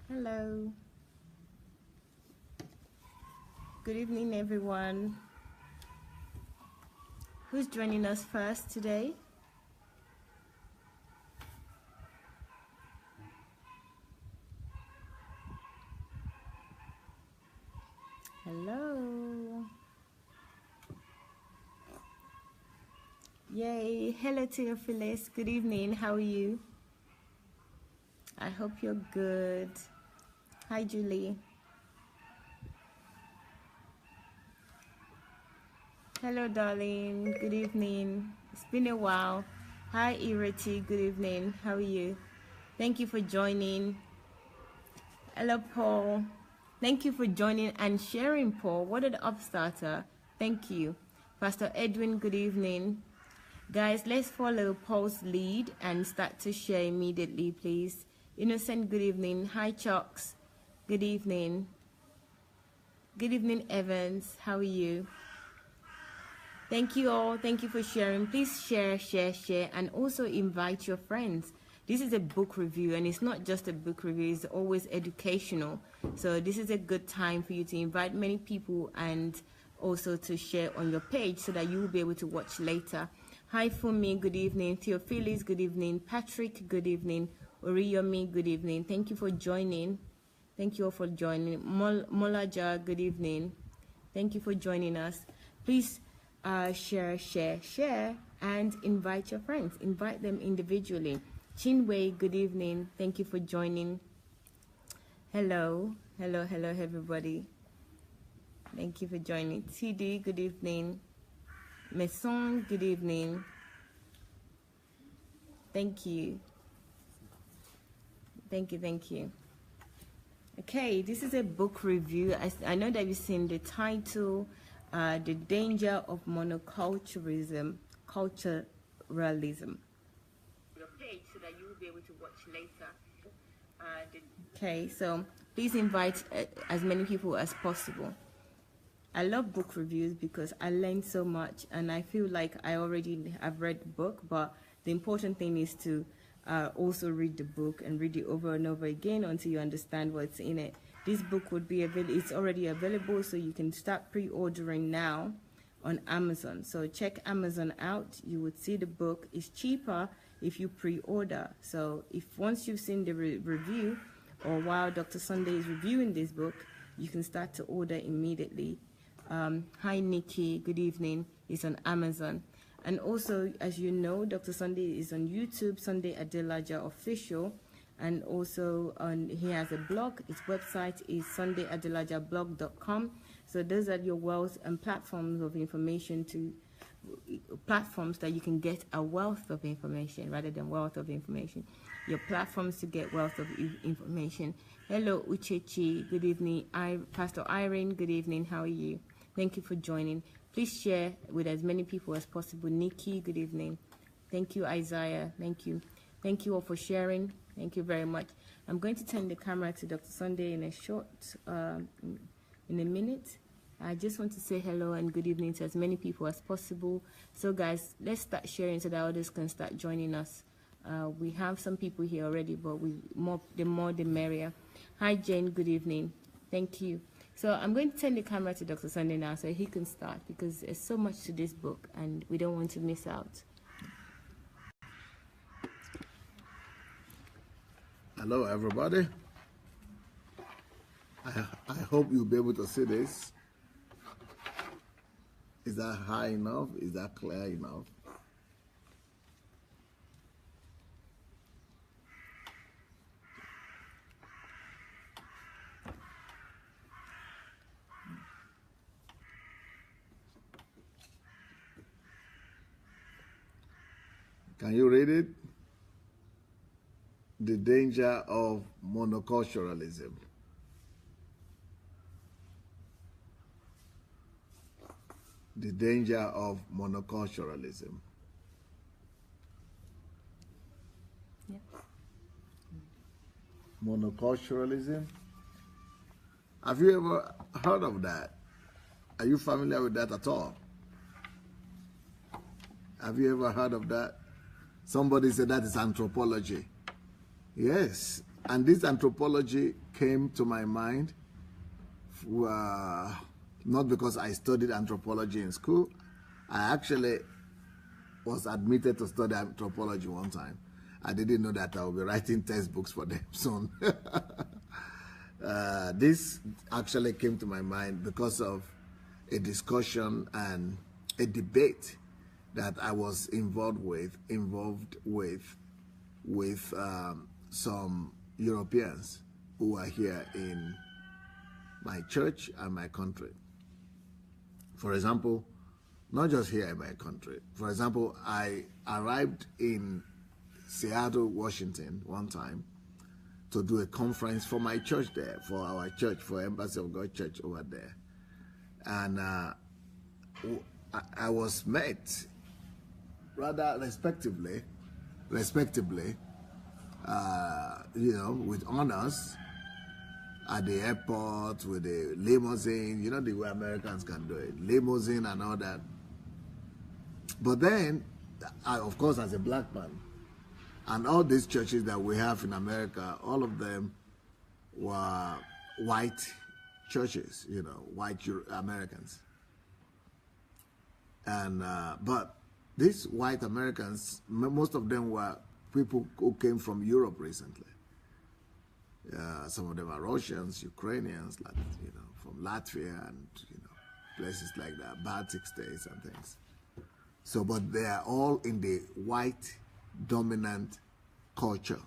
Hello. Good evening, everyone. Who's joining us first today? Hello. Yay. Hello, Theophilus. Good evening. How are you? I hope you're good. Hi, Julie. Hello, darling. Good evening. It's been a while. Hi, Ireti. Good evening. How are you? Thank you for joining. Hello, Paul. Thank you for joining and sharing, Paul. What an upstarter. Thank you. Pastor Edwin, good evening. Guys, let's follow Paul's lead and start to share immediately, please. Innocent, good evening. Hi, Chucks. Good evening. Good evening, Evans. How are you? Thank you all. Thank you for sharing. Please share, and also invite your friends. This is a book review, and it's not just a book review, it's always educational. So this is a good time for you to invite many people and also to share on your page so that you will be able to watch later. Hi, Fumi, good evening. Theophilus, good evening. Patrick, good evening. Oriyomi, good evening. Thank you for joining. Thank you all for joining. Molaja, good evening. Thank you for joining us. Please share, and invite your friends. Invite them individually. Chinwei, good evening. Thank you for joining. Hello, everybody. Thank you for joining. TD, good evening. Maison, good evening. Thank you. Thank you. Okay, this is a book review. I know that you've seen the title, The Danger of Monoculturalism. Your page so that you will be able to watch later. Okay, so please invite as many people as possible. I love book reviews because I learn so much, and I feel like I already have read the book, but the important thing is to also read the book and read it over and over again until you understand what's in it. This book would be available, it's already available, so you can start pre-ordering now on Amazon. So check Amazon out. You would see the book is cheaper if you pre-order. So if once you've seen the review, or while Dr. Sunday is reviewing this book, you can start to order immediately. Hi, Nikki. Good evening. It's on Amazon. And also, as you know, Dr. Sunday is on YouTube, Sunday Adelaja Official. And also, he has a blog. His website is sundayadelajablog.com. So those are your wealth and platforms of information platforms that you can get a wealth of information rather than wealth of information. Your platforms to get wealth of information. Hello, Uchechi. Good evening. Pastor Irene. Good evening. How are you? Thank you for joining. Please share with as many people as possible. Nikki, good evening. Thank you, Isaiah. Thank you. Thank you all for sharing. Thank you very much. I'm going to turn the camera to Dr. Sunday in a minute. I just want to say hello and good evening to as many people as possible. So guys, let's start sharing so that others can start joining us. We have some people here already, but the more the merrier. Hi, Jane. Good evening. Thank you. So I'm going to turn the camera to Dr. Sunday now so he can start, because there's so much to this book and we don't want to miss out. Hello, everybody. I hope you'll be able to see this. Is that high enough? Is that clear enough? Can you read it? The danger of monoculturalism. The danger of monoculturalism. Yeah. Monoculturalism. Have you ever heard of that? Are you familiar with that at all? Have you ever heard of that? Somebody said that is anthropology. Yes, And this anthropology came to my mind not because I studied anthropology in school. I actually was admitted to study anthropology one time. I didn't know that I would be writing textbooks for them soon. This actually came to my mind because of a discussion and a debate that I was involved with some Europeans who are here in my church and my country. For example, not just here in my country. For example, I arrived in Seattle, Washington one time to do a conference for my church there, for our church, for Embassy of God Church over there. And I was met rather respectably, you know, with honors at the airport, with the limousine, you know, the way Americans can do it, limousine and all that. But then, of course, as a black man, and all these churches that we have in America, all of them were white churches, you know, white Americans. And, but these white Americans, most of them were people who came from Europe recently. Some of them are Russians, Ukrainians, like, you know, from Latvia and, you know, places like that, Baltic states and things. So, but they are all in the white dominant culture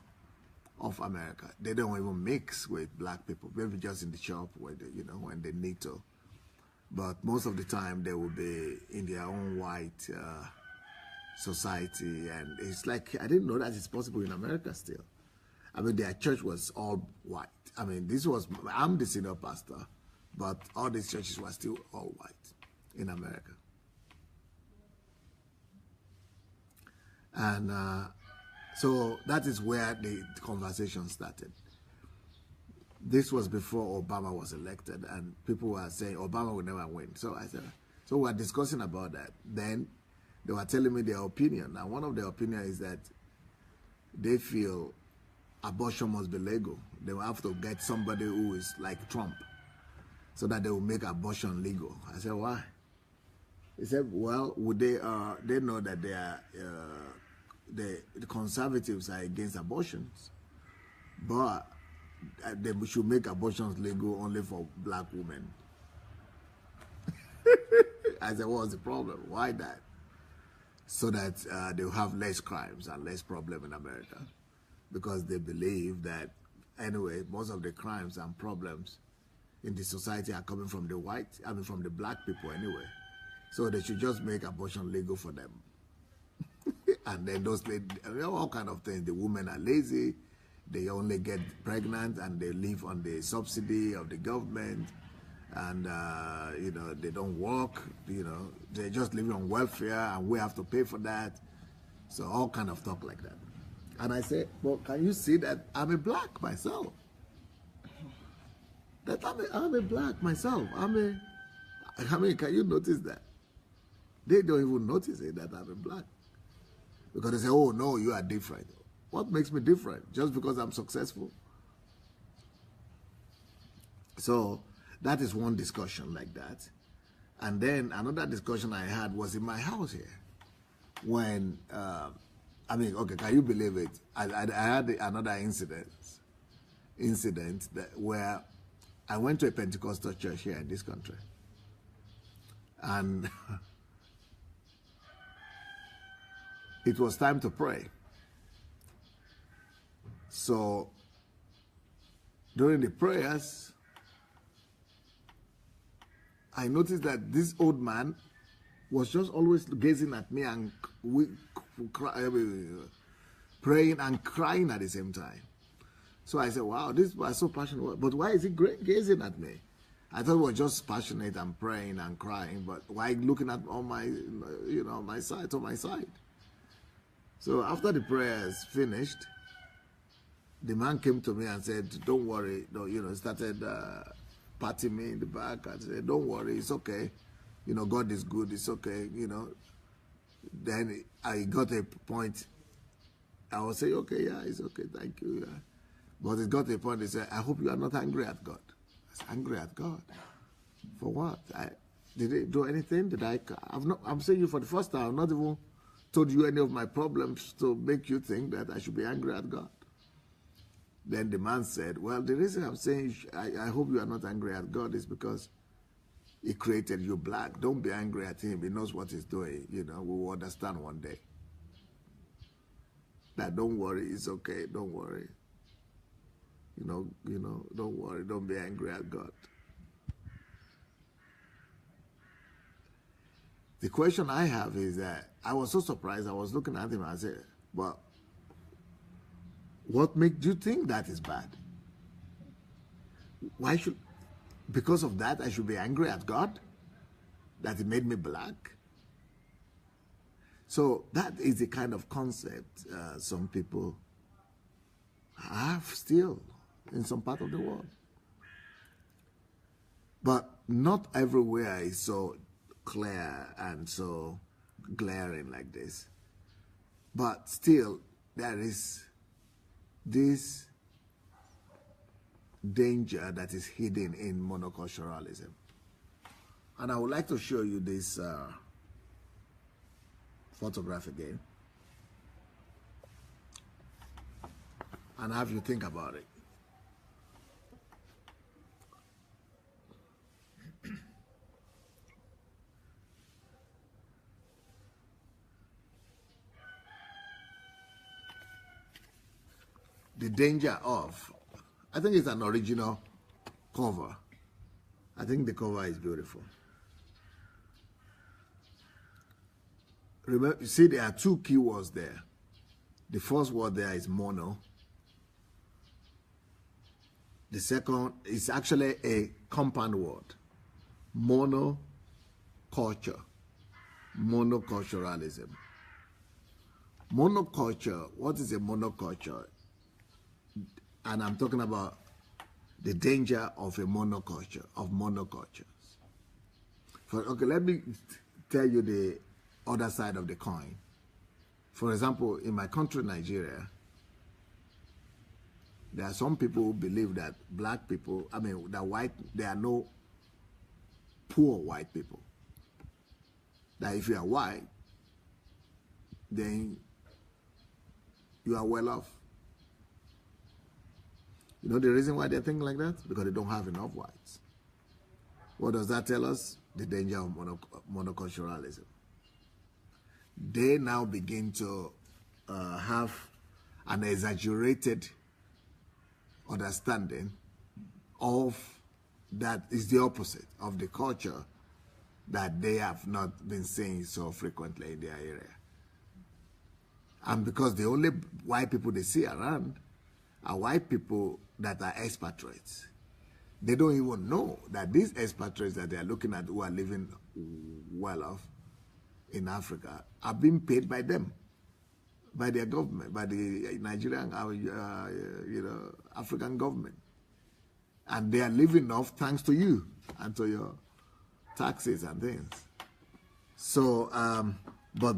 of America. They don't even mix with black people, maybe just in the shop where they, you know, when they need to. But most of the time they will be in their own white society, and it's like, I didn't know that it's possible in America still. I mean, their church was all white. I mean, this was, I'm the senior pastor, but all these churches were still all white in America. And so that is where the conversation started. This was before Obama was elected, and people were saying Obama would never win. So I said, so we were discussing about that. Then they were telling me their opinion. And one of their opinions is that they feel abortion must be legal. They will have to get somebody who is like Trump so that they will make abortion legal. I said, why? He said, well, would they know that they are, the conservatives are against abortions, but they should make abortions legal only for black women. I said, what's the problem? Why that? So that they'll have less crimes and less problem in America. Because they believe that, anyway, most of the crimes and problems in the society are coming from the white, I mean from the black people anyway. So they should just make abortion legal for them. And then those, all kind of things. The women are lazy, they only get pregnant and they live on the subsidy of the government. And, you know, they don't work, you know, they're just living on welfare and we have to pay for that. So all kind of talk like that. And I say, well, can you see that I'm a black myself? That I'm a black myself. I mean, can you notice that? They don't even notice it, that I'm a black. Because they say, oh, no, you are different. What makes me different? Just because I'm successful? So that is one discussion like that. And then another discussion I had was in my house here. When, I mean, okay, can you believe it? I had another incident that where I went to a Pentecostal church here in this country. And it was time to pray. So during the prayers, I noticed that this old man was just always gazing at me and praying and crying at the same time. So I said, wow, this was so passionate. But why is he gazing at me? I thought we were just passionate and praying and crying, but why looking at on my, you know, my side, on my side? So after the prayers finished, the man came to me and said, don't worry, no, you know, started patting me in the back and said, don't worry, it's okay. You know, God is good, it's okay, you know. Then I got a point. I will say, okay, yeah, it's okay, thank you. Yeah. But it got to a point they said, I hope you are not angry at God. I said, angry at God? For what? Did they do anything? I'm saying you for the first time, I've not even told you any of my problems to make you think that I should be angry at God. Then the man said, well, the reason I'm saying I hope you are not angry at God is because He created you black. Don't be angry at Him. He knows what He's doing. You know, we will understand one day. That don't worry, it's okay. Don't worry. You know, don't worry. Don't be angry at God. The question I have is that I was so surprised. I was looking at him and I said, well, what makes you think that is bad? Because of that, I should be angry at God? That He made me black? So that is the kind of concept some people have still in some part of the world. But not everywhere is so clear and so glaring like this. But still, there is this danger that is hidden in monoculturalism. And I would like to show you this photograph again and have you think about it. The danger of, I think it's an original cover. I think the cover is beautiful. Remember, you see there are two keywords there. The first word there is mono. The second is actually a compound word. Monoculture. Monoculturalism. Monoculture, what is a monoculture? And I'm talking about the danger of a monoculture, of monocultures. Okay, let me tell you the other side of the coin. For example, in my country, Nigeria, there are some people who believe that black people, there are no poor white people. That if you are white, then you are well off. You know the reason why they think like that? Because they don't have enough whites. What does that tell us? The danger of monoculturalism. They now begin to have an exaggerated understanding of that is the opposite of the culture that they have not been seeing so frequently in their area. And because the only white people they see around are white people that are expatriates. They don't even know that these expatriates that they are looking at who are living well off in Africa are being paid by them, by their government, by the Nigerian, African government. And they are living off thanks to you and to your taxes and things. So, but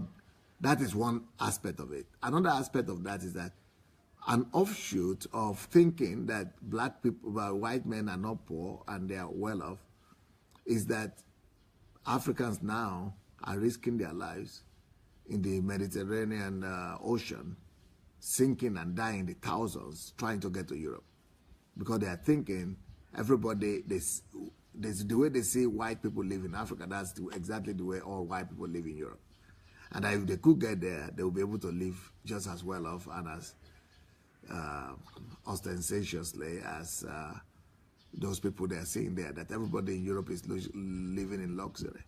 that is one aspect of it. Another aspect of that is that an offshoot of thinking that black people, white men are not poor and they are well off, is that Africans now are risking their lives in the Mediterranean Ocean, sinking and dying the thousands trying to get to Europe. Because they are thinking everybody, the way they see white people live in Africa, that's exactly the way all white people live in Europe. And if they could get there, they will be able to live just as well off and as ostentatiously as those people they are seeing there, that everybody in Europe is living in luxury.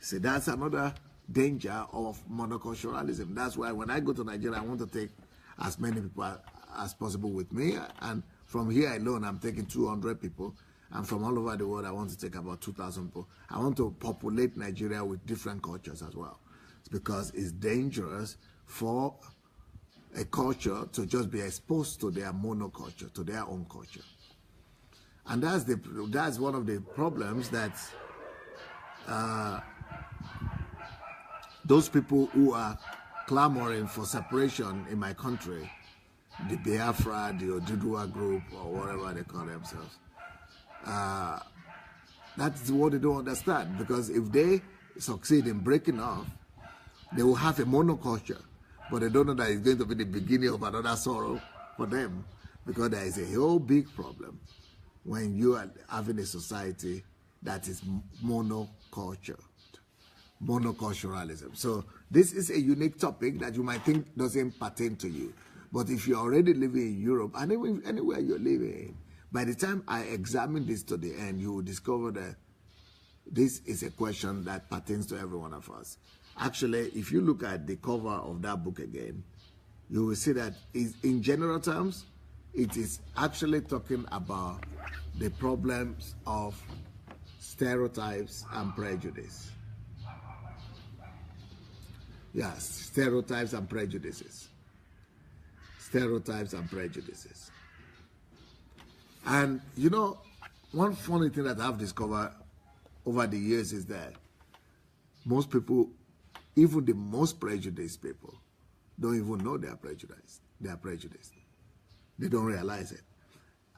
See, that's another danger of monoculturalism. That's why when I go to Nigeria, I want to take as many people as possible with me. And from here alone, I'm taking 200 people. And from all over the world, I want to take about 2,000 people. I want to populate Nigeria with different cultures as well. It's because it's dangerous for a culture to just be exposed to their monoculture, to their own culture. And that's one of the problems that those people who are clamoring for separation in my country the Biafra, the Ojibwa group, or whatever they call themselves. That's what they don't understand, because if they succeed in breaking off, they will have a monoculture, but they don't know that it's going to be the beginning of another sorrow for them, because there is a whole big problem when you are having a society that is monoculture, monoculturalism. So this is a unique topic that you might think doesn't pertain to you, but if you're already living in Europe and even anywhere you're living, by the time I examine this to the end, you will discover that this is a question that pertains to every one of us. Actually, if you look at the cover of that book again, you will see that in general terms, it is actually talking about the problems of stereotypes and prejudice. Yes, stereotypes and prejudices. Stereotypes and prejudices. And you know, one funny thing that I've discovered over the years is that most people, even the most prejudiced people, don't even know they are prejudiced. They are prejudiced. They don't realize it.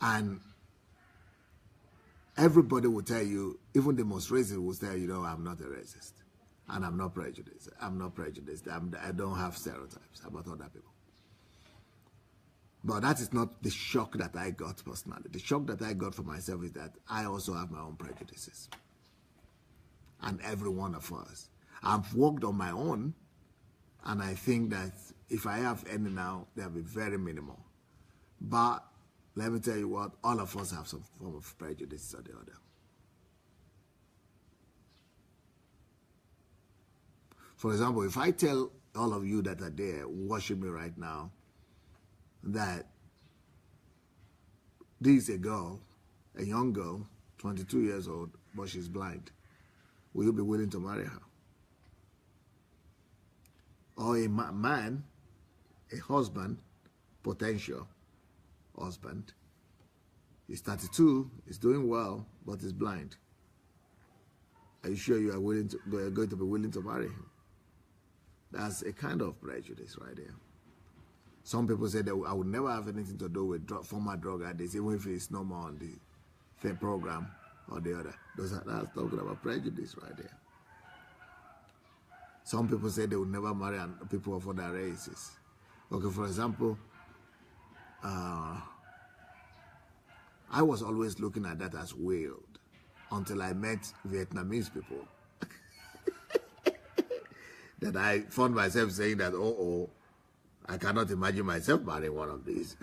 And everybody will tell you, even the most racist will tell you, no, I'm not a racist. And I'm not prejudiced. I'm not prejudiced. I don't have stereotypes about other people. But that is not the shock that I got personally. The shock that I got for myself is that I also have my own prejudices. And every one of us. I've worked on my own, and I think that if I have any now, they'll be very minimal. But let me tell you what, all of us have some form of prejudice or the other. For example, if I tell all of you that are there watching me right now that this is a girl, a young girl, 22 years old, but she's blind, will you be willing to marry her? Or a man, a husband, potential husband, he's 32, he's doing well, but he's blind. Are you sure you are going to be willing to marry him? That's a kind of prejudice right there. Some people say that I would never have anything to do with former drug addicts, even if it's no more on the same program or the other. That's talking about prejudice right there. Some people say they would never marry people of other races. Okay, for example, I was always looking at that as weird until I met Vietnamese people. That I found myself saying that, oh, I cannot imagine myself marrying one of these.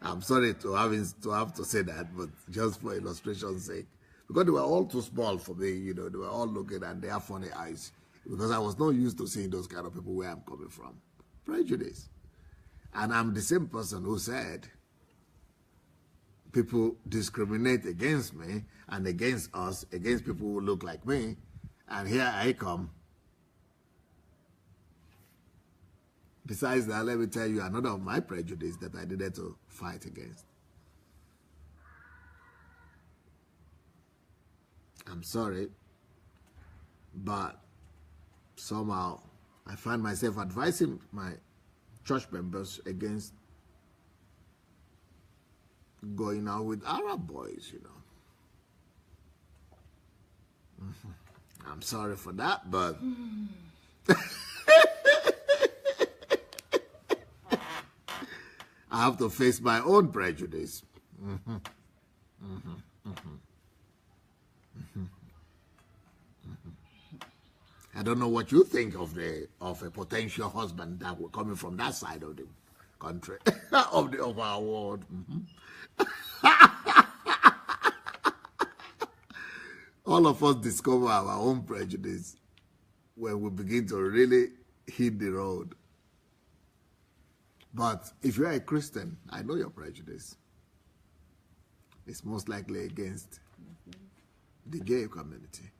I'm sorry to have to say that, but just for illustration's sake. Because they were all too small for me, you know, they were all looking and they have funny eyes. Because I was not used to seeing those kind of people where I'm coming from. Prejudice. And I'm the same person who said, people discriminate against me and against us, against people who look like me, and here I come. Besides that, let me tell you another of my prejudice that I needed to fight against. I'm sorry, but somehow I find myself advising my church members against going out with Arab boys, you know. I'm sorry for that, but I have to face my own prejudice. I don't know what you think of a potential husband that will coming from that side of the country, of our world. All of us discover our own prejudice when we begin to really hit the road. But if you are a Christian, I know your prejudice. It's most likely against the gay community.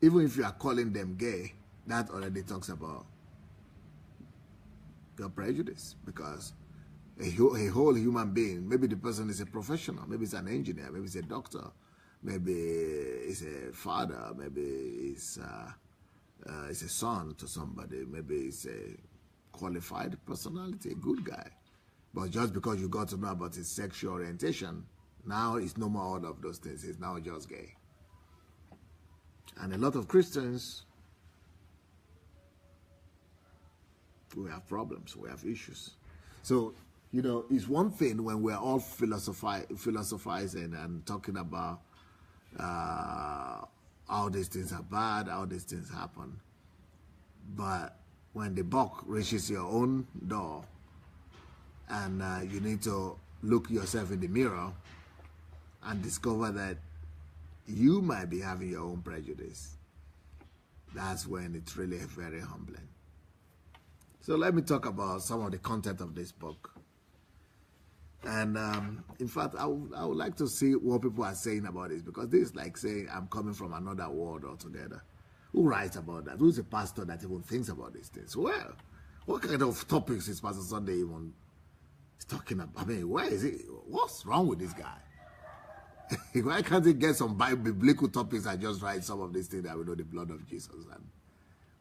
Even if you are calling them gay, that already talks about your prejudice, because a whole human being, maybe the person is a professional, maybe it's an engineer, maybe it's a doctor, Maybe it's a father, maybe it's a son to somebody, maybe it's a qualified personality, a good guy. But just because you got to know about his sexual orientation, now it's no more all of those things. He's now just gay. And a lot of Christians, we have problems, we have issues. So, you know, it's one thing when we're all philosophizing and talking about how these things are bad, how these things happen. But when the buck reaches your own door and you need to look yourself in the mirror and discover that you might be having your own prejudice, that's when it's really very humbling. So let me talk about some of the content of this book. And in fact, I would like to see what people are saying about this, because this is like saying I'm coming from another world altogether. Who writes about that? Who's a pastor that even thinks about these things? Well, what kind of topics is Pastor Sunday even talking about? I mean, where is it? What's wrong with this guy? Why can't he get some biblical topics and just write some of these things that we know the blood of Jesus and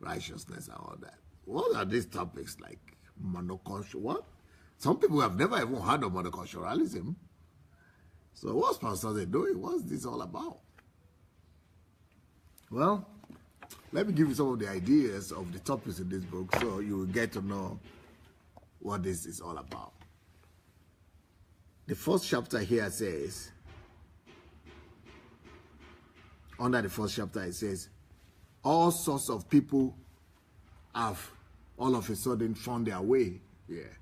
righteousness and all that? What are these topics like monoculture? What? Some people have never even heard of monoculturalism. So what's Pastor Sunday doing? What's this all about? Well, let me give you some of the ideas of the topics in this book so you will get to know what this is all about. The first chapter here says, under the first chapter it says, all sorts of people have all of a sudden found their way here.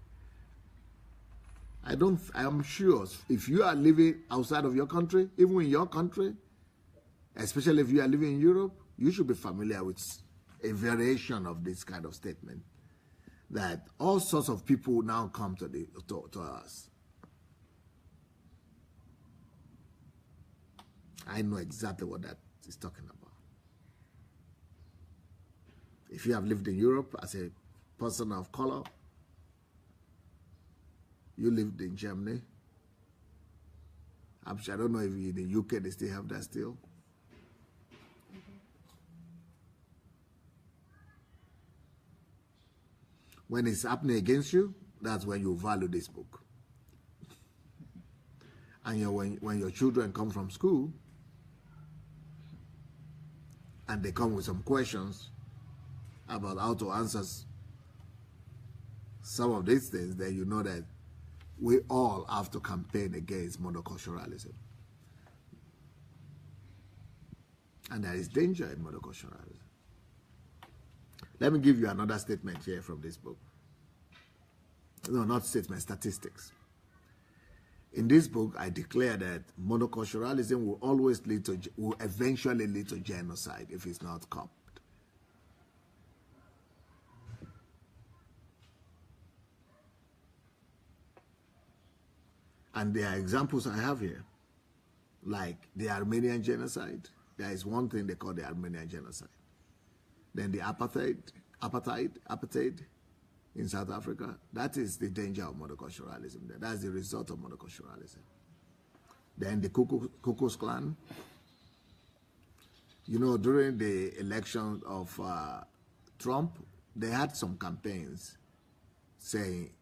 I'm sure if you are living outside of your country, even in your country, especially if you are living in Europe, you should be familiar with a variation of this kind of statement, that all sorts of people now come to us. I know exactly what that is talking about. If you have lived in Europe as a person of color, you lived in Germany. I don't know if in the UK they still have that still. When it's happening against you, that's when you value this book. And when your children come from school and they come with some questions about how to answer some of these things, then you know that we all have to campaign against monoculturalism. And there is danger in monoculturalism. Let me give you another statement here from this book. No, not statement, statistics. In this book, I declare that monoculturalism will eventually lead to genocide if it's not stopped. And there are examples I have here, like the Armenian genocide. There is one thing they call the Armenian genocide. Then the apartheid in South Africa. That is the danger of monoculturalism. That's the result of monoculturalism. Then the Ku Klux Klan. You know, during the election of Trump, they had some campaigns saying,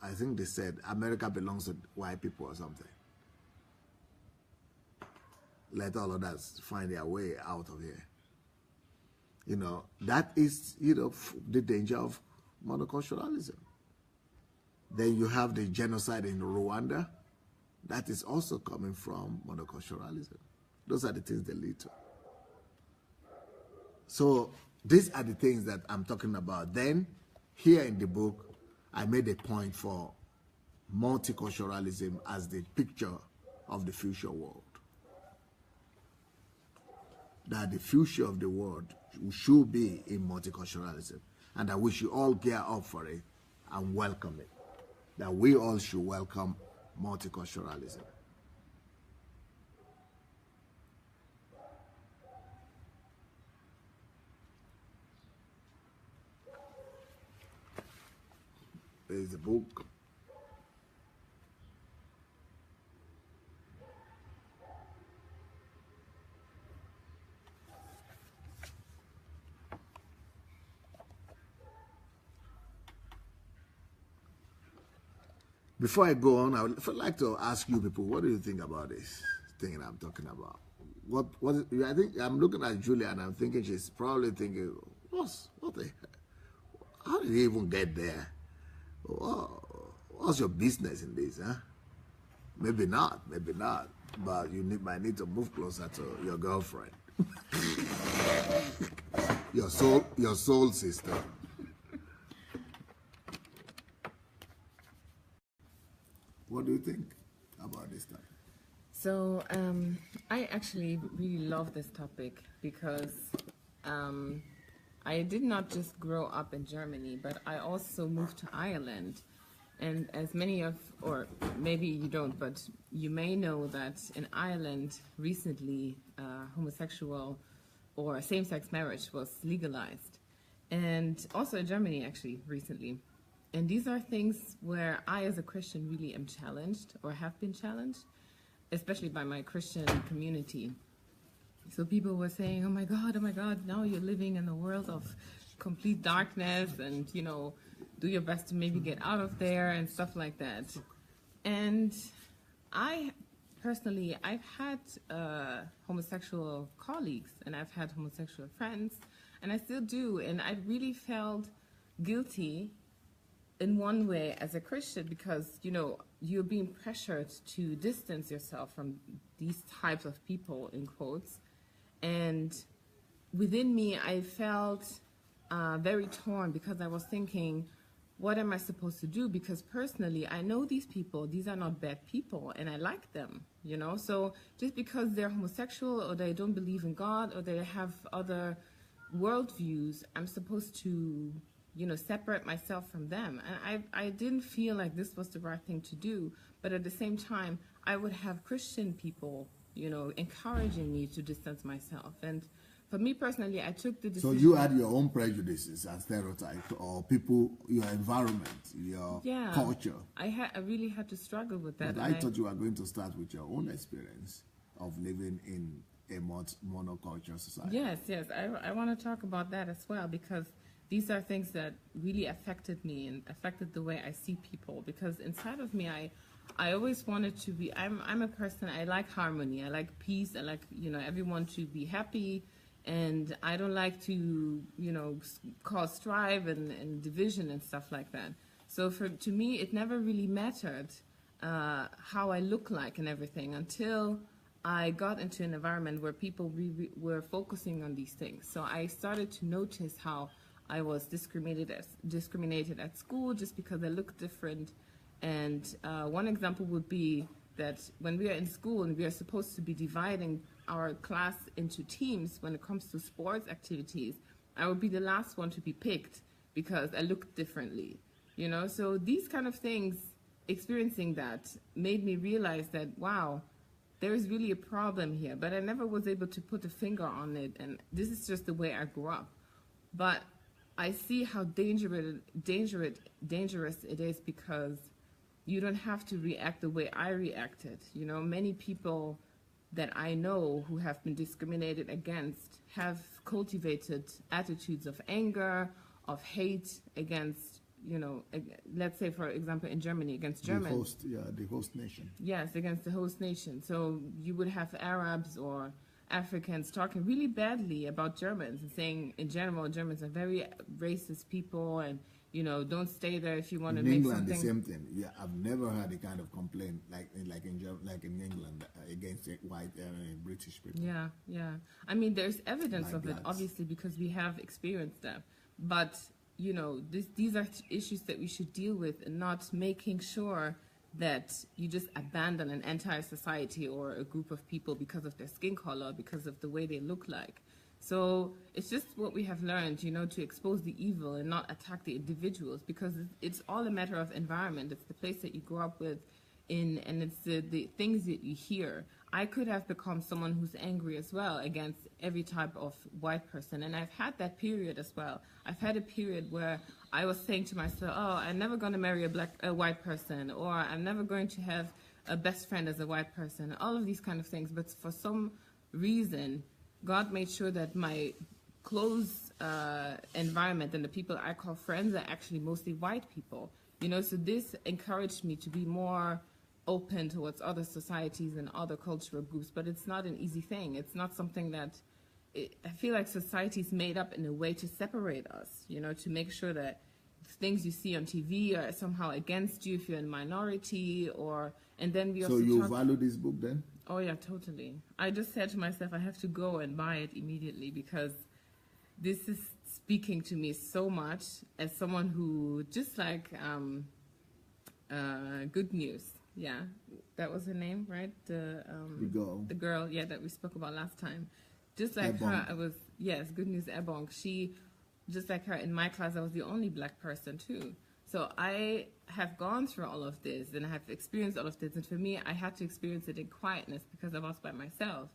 I think they said, America belongs to white people or something. Let all of us find their way out of here. You know, that is, you know, the danger of monoculturalism. Then you have the genocide in Rwanda. That is also coming from monoculturalism. Those are the things they lead to. So these are the things that I'm talking about. Then, here in the book, I made a point for multiculturalism as the picture of the future world. That the future of the world should be in multiculturalism, and that we should all gear up for it and welcome it. That we all should welcome multiculturalism. There is a book. Before I go on, I would like to ask you people, what do you think about this thing I'm talking about? I think I'm looking at Julia and I'm thinking she's probably thinking, how did he even get there? What's your business in this, huh? Maybe not, but might need to move closer to your girlfriend. your soul sister. What do you think about this topic? So I actually really love this topic because I did not just grow up in Germany, but I also moved to Ireland. And as many of, or maybe you don't, but you may know that in Ireland recently homosexual or same-sex marriage was legalized. And also in Germany actually recently. And these are things where I as a Christian really am challenged or have been challenged, especially by my Christian community. So people were saying, oh my God, now you're living in a world of complete darkness and, you know, do your best to maybe get out of there and stuff like that. And I personally, I've had homosexual colleagues and I've had homosexual friends, and I still do. And I really felt guilty in one way as a Christian because, you know, you're being pressured to distance yourself from these types of people, in quotes. And within me, I felt very torn because I was thinking, what am I supposed to do? Because personally, I know these people, these are not bad people, and I like them, you know? So just because they're homosexual or they don't believe in God or they have other worldviews, I'm supposed to, you know, separate myself from them. And I didn't feel like this was the right thing to do, but at the same time, I would have Christian people, you know, encouraging me to distance myself. And for me personally, I took the decision. So you had your own prejudices and stereotypes, or people, your environment, your culture. I really had to struggle with that. But I thought you were going to start with your own experience of living in a monocultural society. Yes. I want to talk about that as well, because these are things that really affected me and affected the way I see people. Because inside of me, I always wanted to be, I'm a person, I like harmony, I like peace, I like, you know, everyone to be happy. And I don't like to, you know, cause strife and division and stuff like that. So to me, it never really mattered how I look like and everything until I got into an environment where people were focusing on these things. So I started to notice how I was discriminated at school just because I looked different. And one example would be that when we are in school and we are supposed to be dividing our class into teams when it comes to sports activities, I would be the last one to be picked because I looked differently, you know? So these kind of things, experiencing that made me realize that, wow, there is really a problem here, but I never was able to put a finger on it, and this is just the way I grew up. But I see how dangerous it is because you don't have to react the way I reacted. You know, many people that I know who have been discriminated against have cultivated attitudes of anger, of hate against, you know, let's say, for example, in Germany, against Germans. The host nation. Yes, against the host nation. So you would have Arabs or Africans talking really badly about Germans and saying, in general, Germans are very racist people and, you know, don't stay there if you want to make something. In England, the same thing. Yeah, I've never had a kind of complaint like in England against white British people. Yeah. I mean, there's evidence Like of it, that. obviously, because we have experienced that. But, you know, these are issues that we should deal with, and not making sure that you just abandon an entire society or a group of people because of their skin color, because of the way they look like. So it's just what we have learned, you know, to expose the evil and not attack the individuals, because it's all a matter of environment. It's the place that you grew up with in, and it's the things that you hear. I could have become someone who's angry as well against every type of white person, and I've had that period as well. I've had a period where I was saying to myself, oh, I'm never going to marry a white person, or I'm never going to have a best friend as a white person, all of these kind of things. But for some reason, God made sure that my close environment and the people I call friends are actually mostly white people. So this encouraged me to be more open towards other societies and other cultural groups, but it's not an easy thing. It's not something that I feel like society is made up in a way to separate us, to make sure that things you see on TV are somehow against you if you're in minority, and then we also So you value this book then? Oh yeah, totally. I just said to myself, I have to go and buy it immediately because this is speaking to me so much as someone who just like Good News. Yeah, that was her name, right? The girl, yeah, that we spoke about last time. Just like her, Good News Ebong. She, just like her, in my class, I was the only black person too. So I have gone through all of this and I have experienced all of this. And for me, I had to experience it in quietness because I was by myself.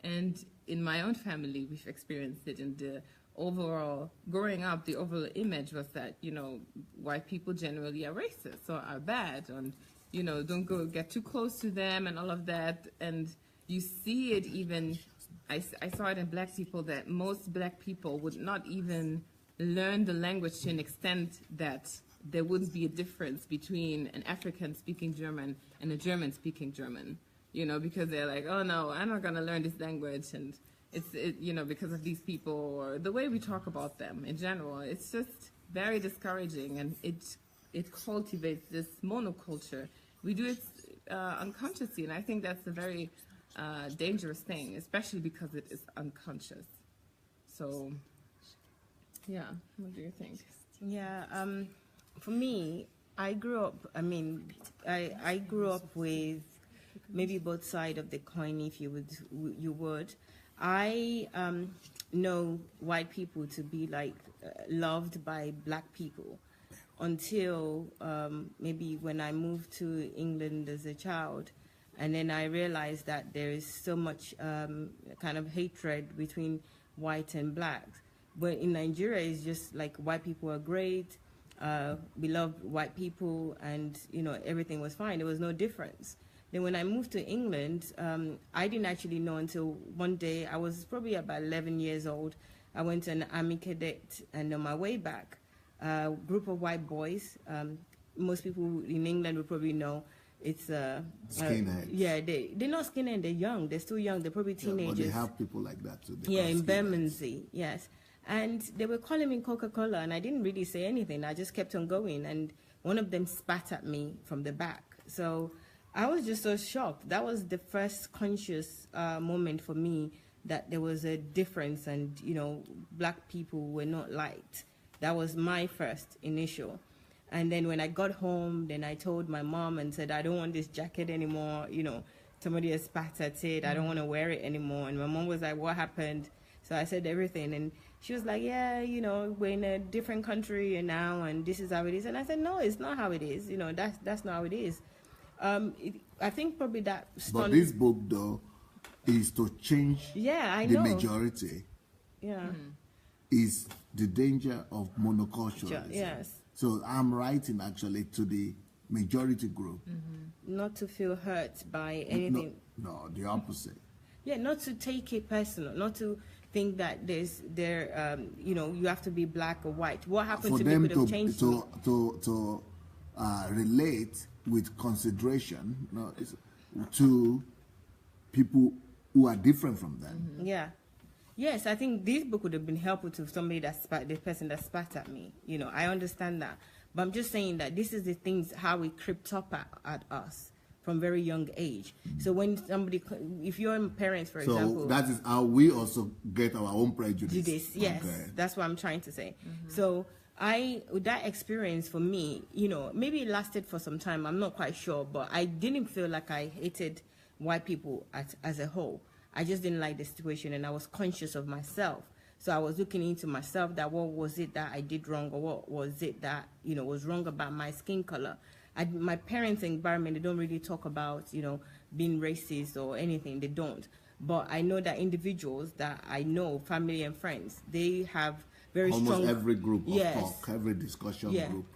And in my own family, we've experienced it. And the overall, growing up, the overall image was that, white people generally are racist or are bad. And don't get too close to them and all of that. And you see it even, I saw it in black people, that most black people would not even learn the language to an extent that there wouldn't be a difference between an African-speaking German and a German-speaking German, because they're like, oh no, I'm not going to learn this language. And it's because of these people or the way we talk about them in general. It's just very discouraging, and it cultivates this monoculture. We do it unconsciously, and I think that's a very dangerous thing, especially because it is unconscious. So, yeah, what do you think? Yeah, for me, I grew up, I grew up with maybe both sides of the coin, if you would. I know white people to be like loved by black people until maybe when I moved to England as a child, and then I realized that there is so much kind of hatred between white and blacks. But in Nigeria, it's just like white people are great, we love white people, and everything was fine. There was no difference. Then when I moved to England, I didn't actually know until one day. I was probably about 11 years old. I went to an army cadet, and on my way back, a group of white boys, most people in England will probably know, it's skinheads. Yeah, they're not skinheads, they're young. They're still young. They're probably teenagers. But they have people like that too. Yeah, in Bermondsey, yes. And they were calling me Coca-Cola, and I didn't really say anything. I just kept on going, and one of them spat at me from the back. So I was just so shocked. That was the first conscious moment for me that there was a difference, and black people were not liked. That was my first initial. And then when I got home, then I told my mom and said, I don't want this jacket anymore. Somebody has spat at it. I don't want to wear it anymore. And my mom was like, what happened? So I said everything. And she was like, yeah, we're in a different country now, and this is how it is. And I said, no, it's not how it is. That's not how it is. I think probably that... But this book, though, is to change the majority. Yeah. Is the danger of monoculturalism. Yes. So I'm writing actually to the majority group. Mm-hmm. Not to feel hurt by anything. No, the opposite. Yeah, not to take it personal, not to think that you have to be black or white. What happened to me could have changed to relate with consideration to people who are different from them. Mm-hmm. Yeah. Yes, I think this book would have been helpful to somebody the person that spat at me. I understand that. But I'm just saying that this is the things, how it crept up at us from very young age. So when somebody, if your parents, for example. So that is how we also get our own prejudice. Yes, okay. That's what I'm trying to say. Mm-hmm. So that experience for me, maybe it lasted for some time. I'm not quite sure, but I didn't feel like I hated white people as a whole. I just didn't like the situation, and I was conscious of myself. So I was looking into myself, that what was it that I did wrong, or what was it that, was wrong about my skin color. My parents' environment, they don't really talk about, being racist or anything. They don't. But I know that individuals that I know, family and friends, they have very strong... Almost every group of talk, every discussion group.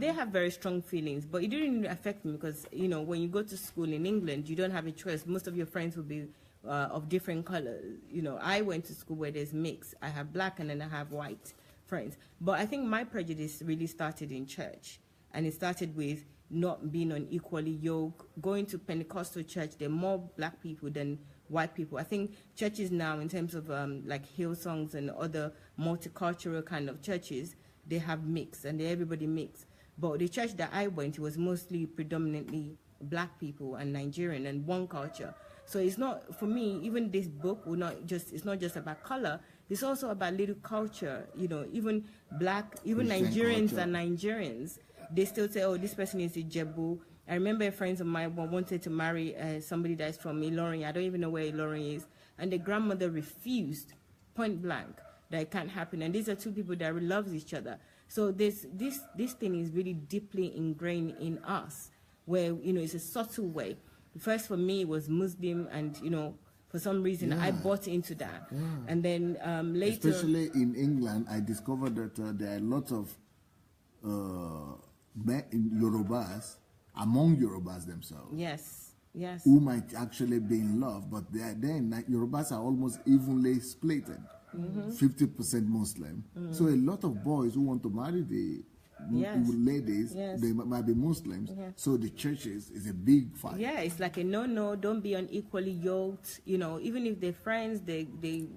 They have very strong feelings, but it didn't affect me because, when you go to school in England, you don't have a choice. Most of your friends will be of different colors. I went to school where there's mix. I have black and then I have white friends. But I think my prejudice really started in church. And it started with not being unequally yoked. Going to Pentecostal church, there are more black people than white people. I think churches now, in terms of like Hillsongs and other multicultural kind of churches, they have mixed, and everybody mixed. But the church that I went to was mostly predominantly black people and Nigerian and one culture. So it's not, for me, even this book will not just, it's not just about color, it's also about little culture, you know, even black, even Nigerians and Nigerians, they still say, oh, this person is Ijebu. I remember friends of mine wanted to marry somebody that's from Ilorin. I don't even know where Ilorin is. And the grandmother refused, point blank, that it can't happen. And these are two people that really love each other. So this thing is really deeply ingrained in us, where, you know, it's a subtle way. First for me was Muslim, and, you know, for some reason I bought into that. And then later... Especially in England, I discovered that there are a lot of Yorubas, among Yorubas themselves. Yes, yes. Who might actually be in love, but then Yorubas are almost evenly splitted. 50% Muslim. So a lot of boys who want to marry the ladies, they might be Muslims. So the churches is a big fight. Yeah, it's like a no, don't be unequally yoked. You know, even if they're friends, they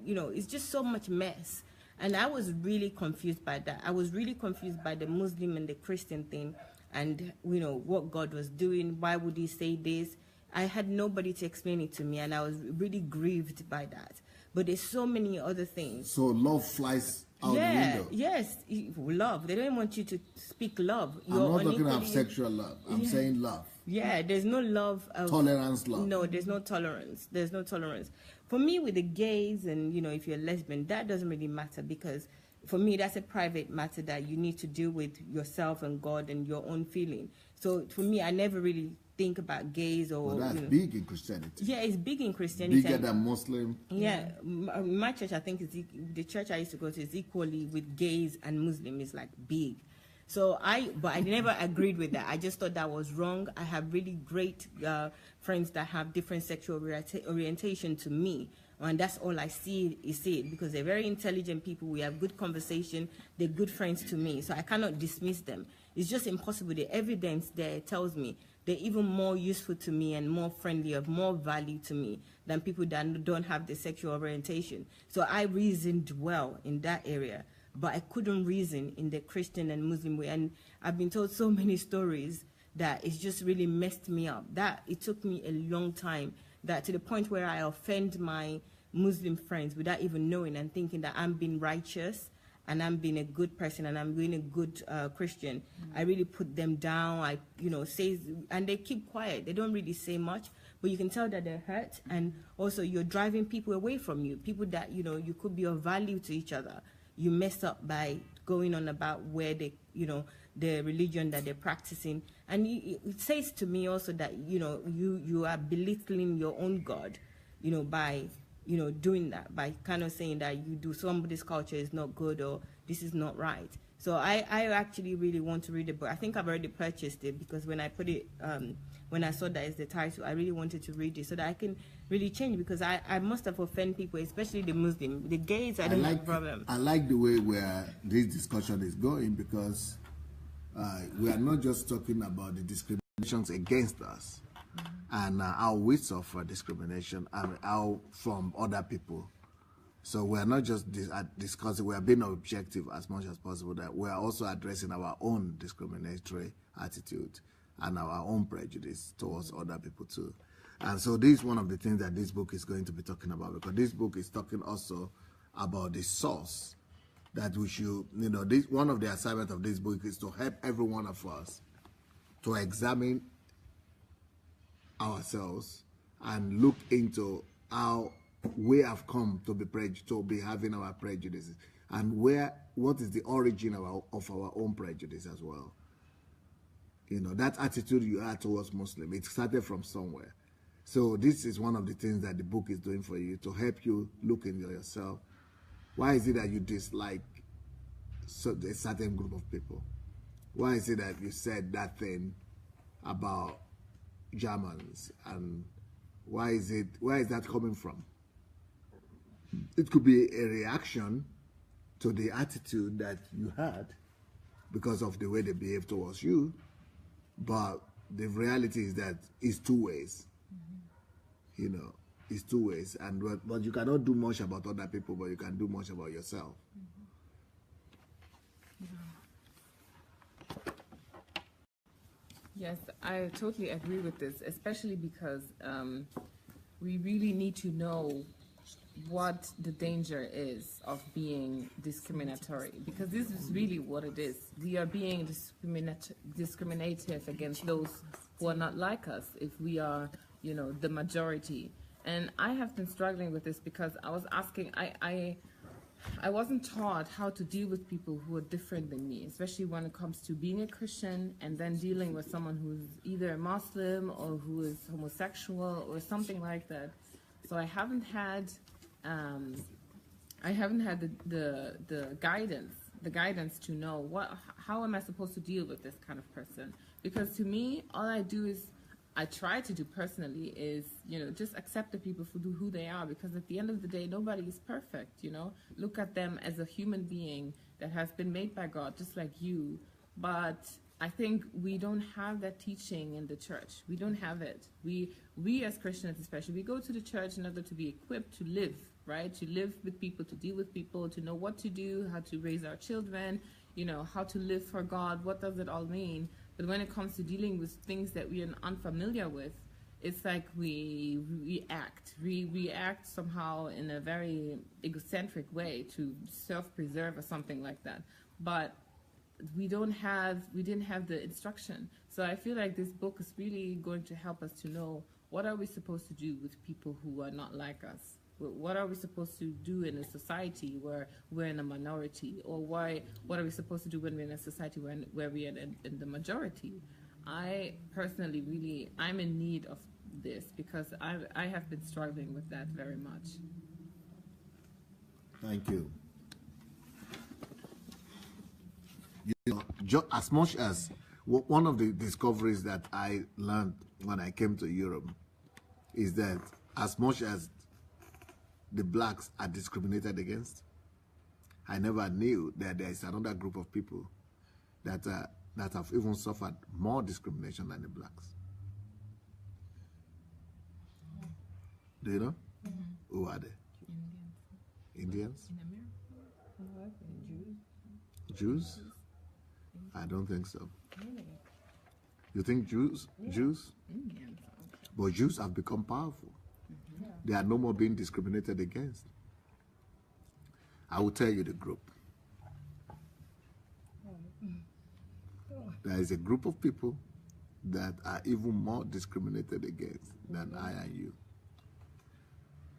you know, it's just so much mess. And I was really confused by that. I was really confused by the Muslim and the Christian thing, and, you know, what God was doing. Why would he say this? I had nobody to explain it to me, and I was really grieved by that. But there's so many other things. So love flies out the window. Yes, love. They don't want you to speak love. I'm not talking about sexual love. I'm saying love. Yeah, there's no love. Tolerance love. No, there's no tolerance. There's no tolerance. For me, with the gays and, you know, if you're a lesbian, that doesn't really matter, because for me, that's a private matter that you need to deal with yourself and God and your own feeling. So for me, I never really think about gays or... Well, that's, you know, big in Christianity. Yeah, it's big in Christianity. Bigger than Muslim. Yeah, my church, I think, is the church I used to go to is equally with gays and Muslim, is like big. So but I never agreed with that. I just thought that was wrong. I have really great friends that have different sexual orientation to me. And that's all I see is it, because they're very intelligent people. We have good conversation. They're good friends to me. So I cannot dismiss them. It's just impossible. The evidence there tells me they're even more useful to me and more friendly, of more value to me than people that don't have the sexual orientation. So I reasoned well in that area, but I couldn't reason in the Christian and Muslim way. And I've been told so many stories that it's just really messed me up. That it took me a long time, that to the point where I offend my Muslim friends without even knowing, and thinking that I'm being righteous and I'm being a good person and I'm being a good Christian. I really put them down. I, you know, say, and they keep quiet. They don't really say much, but you can tell that they're hurt. And also you're driving people away from you, people that, you know, you could be of value to each other. You mess up by going on about where they, you know, the religion that they're practicing. And it says to me also that, you know, you are belittling your own God, you know, by, you know, doing that, by kind of saying that you do somebody's culture is not good or this is not right. So I actually really want to read the book. I think I've already purchased it, because when I put it, when I saw that is the title, I really wanted to read it so that I can really change, because I must have offended people, especially the Muslim. The gays, I don't have a problem. I like the way where this discussion is going, because we are not just talking about the discriminations against us, and how we suffer discrimination and how from other people. So we are not just discussing, we are being objective as much as possible, that we are also addressing our own discriminatory attitude and our own prejudice towards other people too. And so this is one of the things that this book is going to be talking about, because this book is talking also about the source that we should, you know, this one of the assignments of this book is to help every one of us to examine ourselves and look into how we have come to be having our prejudices, and what is the origin of our own prejudice as well. You know, that attitude you had towards Muslim, it started from somewhere. So this is one of the things that the book is doing for you, to help you look into yourself. Why is it that you dislike a certain group of people? Why is it that you said that thing about Germans, and why is that coming from? It could be a reaction to the attitude that you had because of the way they behave towards you. But the reality is that it's two ways. You know, it's two ways. And but you cannot do much about other people, but you can do much about yourself. Yes, I totally agree with this, especially because we really need to know what the danger is of being discriminatory, because this is really what it is. We are being discriminative against those who are not like us if we are, you know, the majority. And I have been struggling with this because I was asking, I wasn't taught how to deal with people who are different than me, especially when it comes to being a Christian and then dealing with someone who's either a Muslim or who is homosexual or something like that. So I haven't had the guidance to know how am I supposed to deal with this kind of person? Because to me, all I try to do personally is, you know, just accept the people for who they are, because at the end of the day, nobody is perfect, you know. Look at them as a human being that has been made by God, just like you. But I think we don't have that teaching in the church. We don't have it. We as Christians especially, we go to the church in order to be equipped to live, right? To live with people, to deal with people, to know what to do, how to raise our children, you know, how to live for God. What does it all mean? But when it comes to dealing with things that we are unfamiliar with, it's like we react somehow in a very egocentric way to self-preserve or something like that. But we didn't have the instruction. So I feel like this book is really going to help us to know what are we supposed to do with people who are not like us. What are we supposed to do in a society where we're in a minority, or what are we supposed to do when we're in a society where we are in the majority? I personally I'm in need of this because I have been struggling with that very much. Thank you. You know, as much as one of the discoveries that I learned when I came to Europe is that as much as the blacks are discriminated against, I never knew that there is another group of people that have even suffered more discrimination than the blacks. Do you know? Mm-hmm. Who are they? Indians? In America? Jews? Jews? I don't think so. You think Jews? Yeah. Jews? Indians. But Jews have become powerful. Mm-hmm. They are no more being discriminated against. I will tell you the group. There is a group of people that are even more discriminated against than I and you.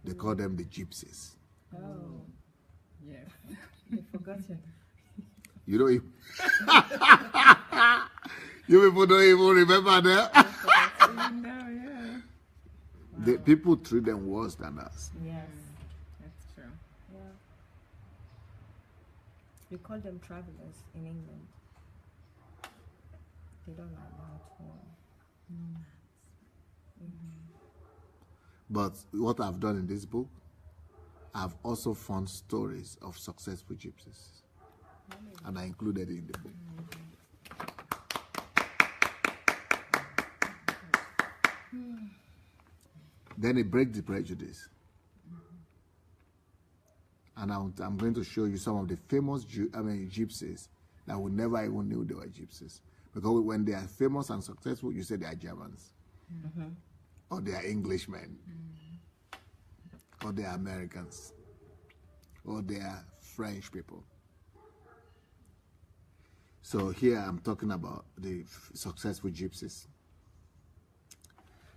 They call them the gypsies. Oh, yeah. I forgot you. You don't even... You people don't even remember that? No, yeah. The people treat them worse than us. Yes, that's true. Yeah. We call them travelers in England. They don't like that at all. But what I've done in this book, I've also found stories of successful gypsies. And I included it in the book. Then it breaks the prejudice. And I'm going to show you some of the famous gypsies that we never even knew they were gypsies. Because when they are famous and successful, you say they are Germans. Mm-hmm. Or they are Englishmen. Mm-hmm. Or they are Americans. Or they are French people. So here I'm talking about the successful gypsies.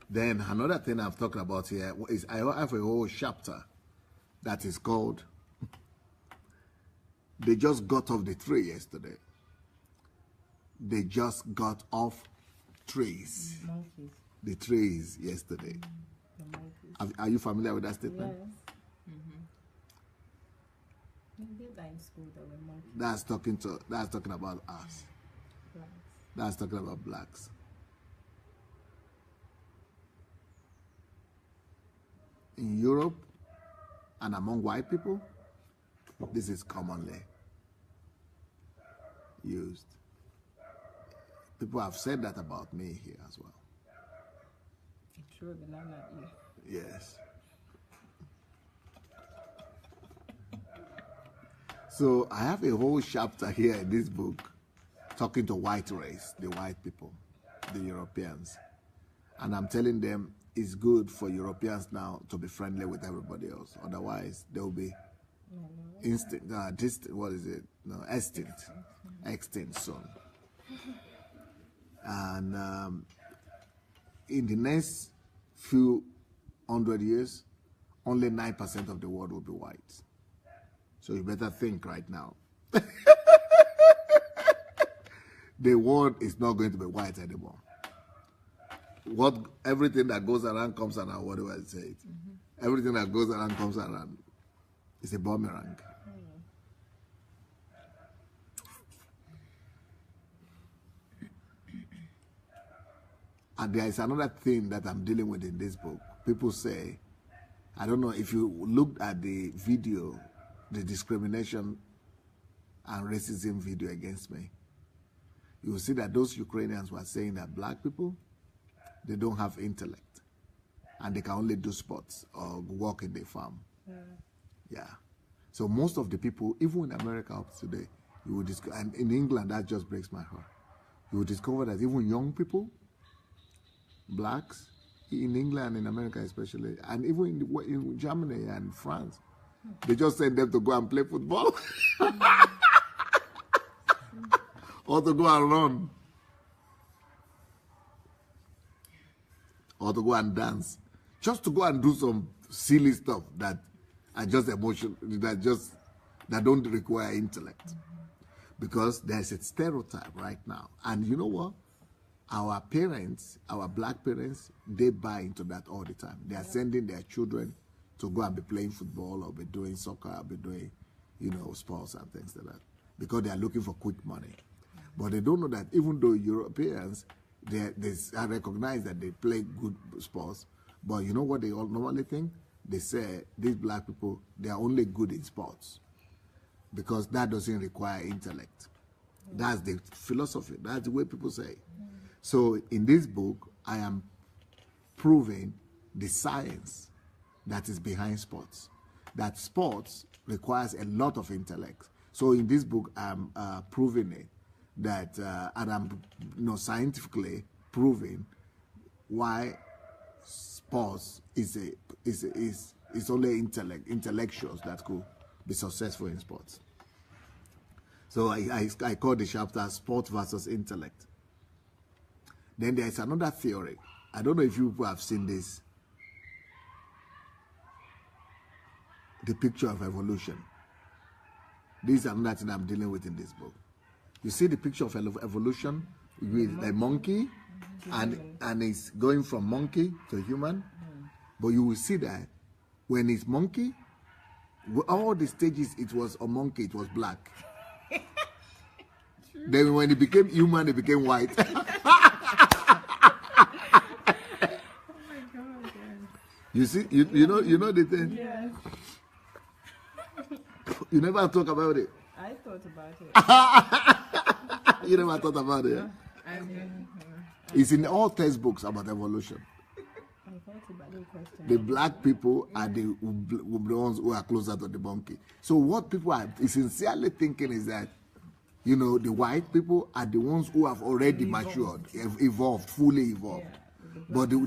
Then another thing I'm talking about here is I have a whole chapter that is called They Just Got Off the Tree Yesterday. They just got off trees. Monkeys. The trees yesterday. The monkeys. Are you familiar with that statement? Yes. We did that in school, though, with monkeys. That's talking about us. Blacks. That's talking about blacks. In Europe and among white people, this is commonly used. People have said that about me here as well. True, but I'm not you. Yes. So I have a whole chapter here in this book talking to white race, the white people, the Europeans. And I'm telling them it's good for Europeans now to be friendly with everybody else. Otherwise, they will be extinct soon. And in the next few 100 years, only 9% of the world will be white. So you better think right now. The world is not going to be white anymore. Everything that goes around comes around, whatever I say it. Everything that goes around comes around. It's a boomerang. And there is another thing that I'm dealing with in this book. People say, I don't know if you looked at the video, the discrimination and racism video against me, you will see that those Ukrainians were saying that black people, they don't have intellect and they can only do sports or work in the farm. Yeah. So most of the people, even in America up today, you will discover, and in England, that just breaks my heart. You will discover that even young people, blacks, in England, in America especially, and even in Germany and France, they just send them to go and play football or to go and run or to go and dance, just to go and do some silly stuff that are just emotional, that don't require intellect. Because there's a stereotype right now. And you know what? Our parents, our black parents, they buy into that all the time. They are sending their children to go and be playing football or be doing soccer or be doing, sports and things like that, because they are looking for quick money. But they don't know that even though Europeans, they recognize that they play good sports, but you know what they all normally think? They say, these black people, they are only good in sports because that doesn't require intellect. That's the philosophy. That's the way people say. So in this book, I am proving the science that is behind sports. That sports requires a lot of intellect. So in this book, I'm proving it. That and I'm scientifically proving why sports is only intellectuals that could be successful in sports. So I call the chapter Sport versus Intellect. Then there is another theory. I don't know if you people have seen this. The picture of evolution. This is another thing I'm dealing with in this book. You see the picture of evolution with a monkey, and it's going from monkey to human. But you will see that when it's monkey, all the stages it was a monkey, it was black. Then when it became human, it became white. You see, you know the thing. Yes. You never talk about it. I thought about it. You never thought about it. It's in all textbooks about evolution. I thought about the question. The black people are the ones who are closer to the monkey. So what people are sincerely thinking is that, the white people are the ones who have already matured, evolved, fully evolved. Yeah. But the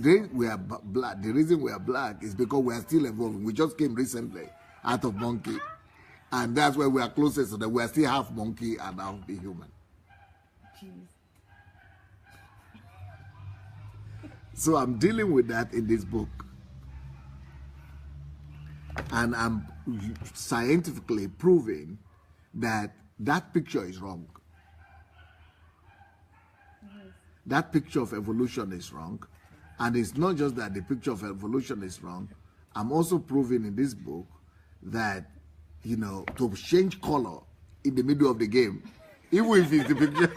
reason we are black is because we are still evolving. We just came recently out of monkey. And that's why we are closest to that. We are still half monkey and half the human. Jeez. So I'm dealing with that in this book. And I'm scientifically proving that picture is wrong. That picture of evolution is wrong. And it's not just that the picture of evolution is wrong. I'm also proving in this book that, to change color in the middle of the game, even if it's the picture.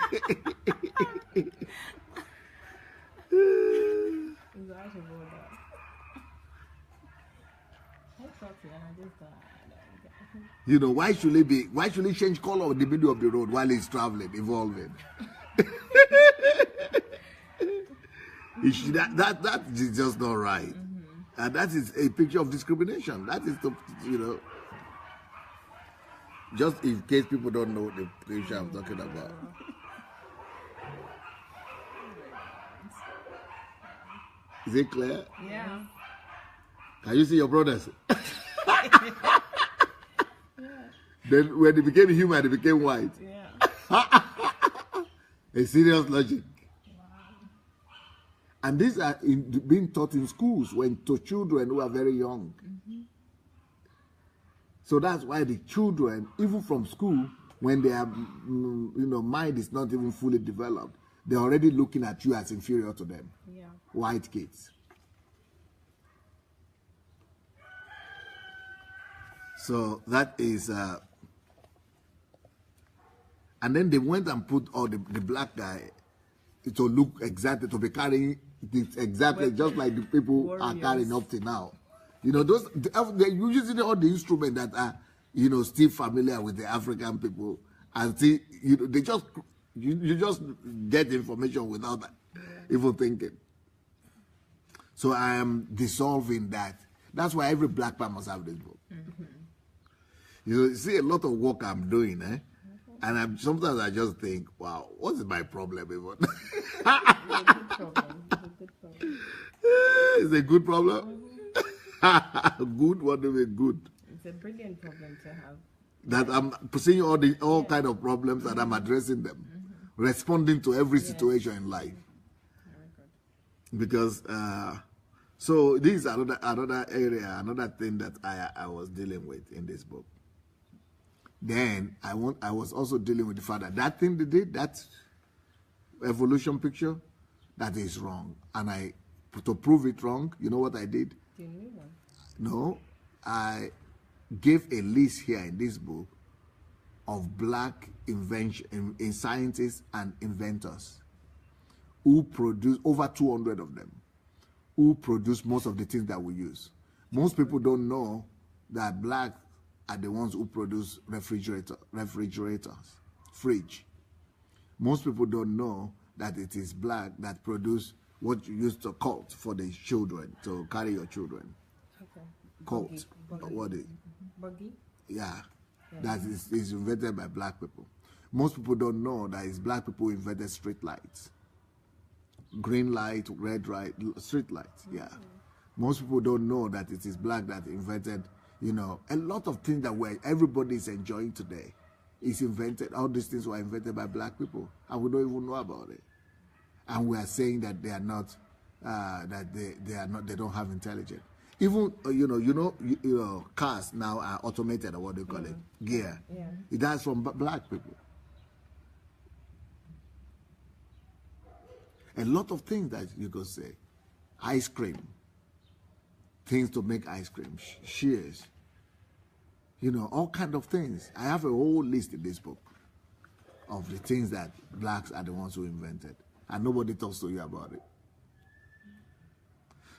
Why should it change color in the middle of the road while it's traveling, evolving? That is just not right. And that is a picture of discrimination. That is the, just in case people don't know the picture I'm talking about. Is it clear? Yeah. Can you see your brothers? Then when they became human, they became white. Yeah. A serious logic. And these are being taught in schools to children who are very young. So that's why the children, even from school, when their mind is not even fully developed, they're already looking at you as inferior to them. Yeah. White kids. So that is, and then they went and put all the black guy to look exactly, to be carrying this exactly just like the people are carrying up to now. Those they using all the instruments that are still familiar with the African people, and see they just you just get information without even thinking. So I am dissolving that. That's why every black man must have this book. You see a lot of work I'm doing, and sometimes I just think, wow, what is my problem even? It's a good problem. Good? What do you mean good? It's a brilliant problem to have. That I'm seeing all kind of problems and I'm addressing them, responding to every situation in life. Very good. Because so this is another area, another thing that I was dealing with in this book. Then I was also dealing with the fact that thing they did, that evolution picture, that is wrong. And to prove it wrong, you know what I did? Do you need one? No, I gave a list here in this book of black scientists and inventors who produce, over 200 of them, who produce most of the things that we use. Most people don't know that black are the ones who produce refrigerators, fridge. Most people don't know that it is black that produce what you use to coat for the children, to carry your children. Okay. Coat. Buggy. What is? Buggy? Yeah. That is invented by black people. Most people don't know that it's black people who invented street lights. Green light, red light, street lights, yeah. Most people don't know that it is black that invented, a lot of things that everybody is enjoying today is invented. All these things were invented by black people, and we don't even know about it. And we are saying that they are not, they don't have intelligence. Even cars now are automated, or what do you call it, gear. Yeah. That's from black people. A lot of things that you could say, ice cream, things to make ice cream, shears, all kind of things. I have a whole list in this book of the things that blacks are the ones who invented, and nobody talks to you about it.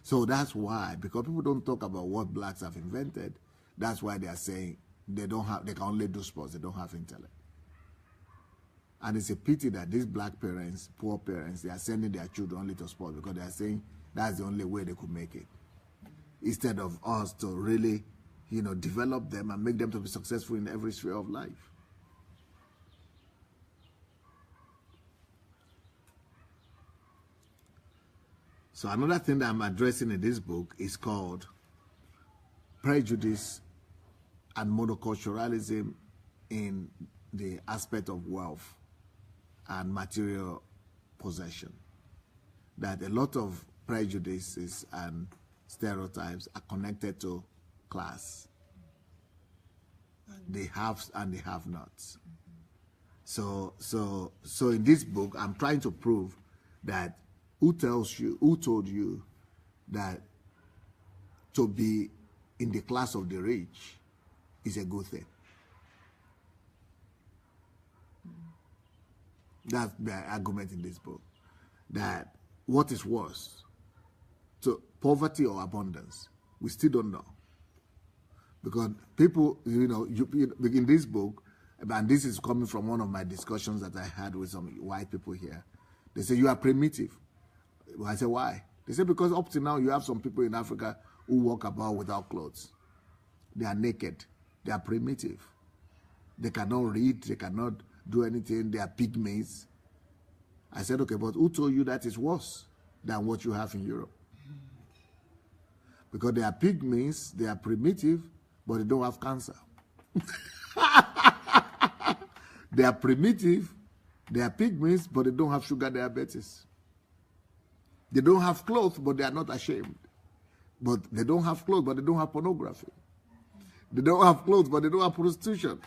So that's why, because people don't talk about what blacks have invented, that's why they are saying they can only do sports, they don't have intellect. And it's a pity that these black parents, poor parents, they are sending their children only to sports because they are saying that's the only way they could make it. Instead of us to really, develop them and make them to be successful in every sphere of life. So another thing that I'm addressing in this book is called prejudice and monoculturalism in the aspect of wealth and material possession. That a lot of prejudices and stereotypes are connected to class. The haves and the have-nots. So in this book, I'm trying to prove that who told you that to be in the class of the rich is a good thing? That's the argument in this book. That what is worse, so poverty or abundance, we still don't know. Because people, in this book, and this is coming from one of my discussions that I had with some white people here. They say, you are primitive. Well, I say, why? They say, because up to now, you have some people in Africa who walk about without clothes. They are naked. They are primitive. They cannot read. They cannot do anything. They are pygmies. I said, okay, but who told you that is worse than what you have in Europe? Because they are pygmies, they are primitive, but they don't have cancer. They are primitive, they are pygmies, but they don't have sugar diabetes. They don't have clothes, but they are not ashamed. But they don't have clothes, but they don't have pornography. They don't have clothes, but they don't have prostitution.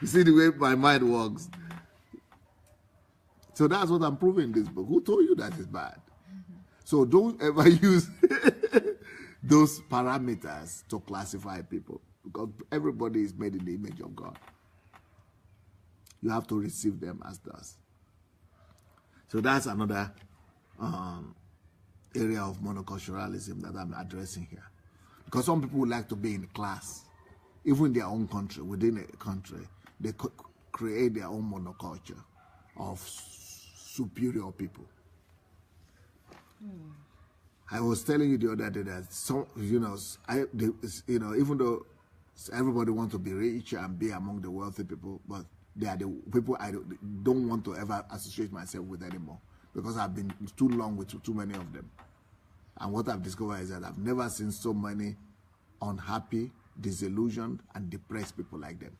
You see the way my mind works. So that's what I'm proving in this book. Who told you that is bad? So don't ever use those parameters to classify people, because everybody is made in the image of God. You have to receive them as does. So that's another area of monoculturalism that I'm addressing here. Because some people would like to be in class, even in their own country, within a country, they create their own monoculture of superior people. I was telling you the other day that some, even though everybody wants to be rich and be among the wealthy people, but they are the people I don't want to ever associate myself with anymore, because I've been too long with too many of them. And what I've discovered is that I've never seen so many unhappy, disillusioned, and depressed people like them.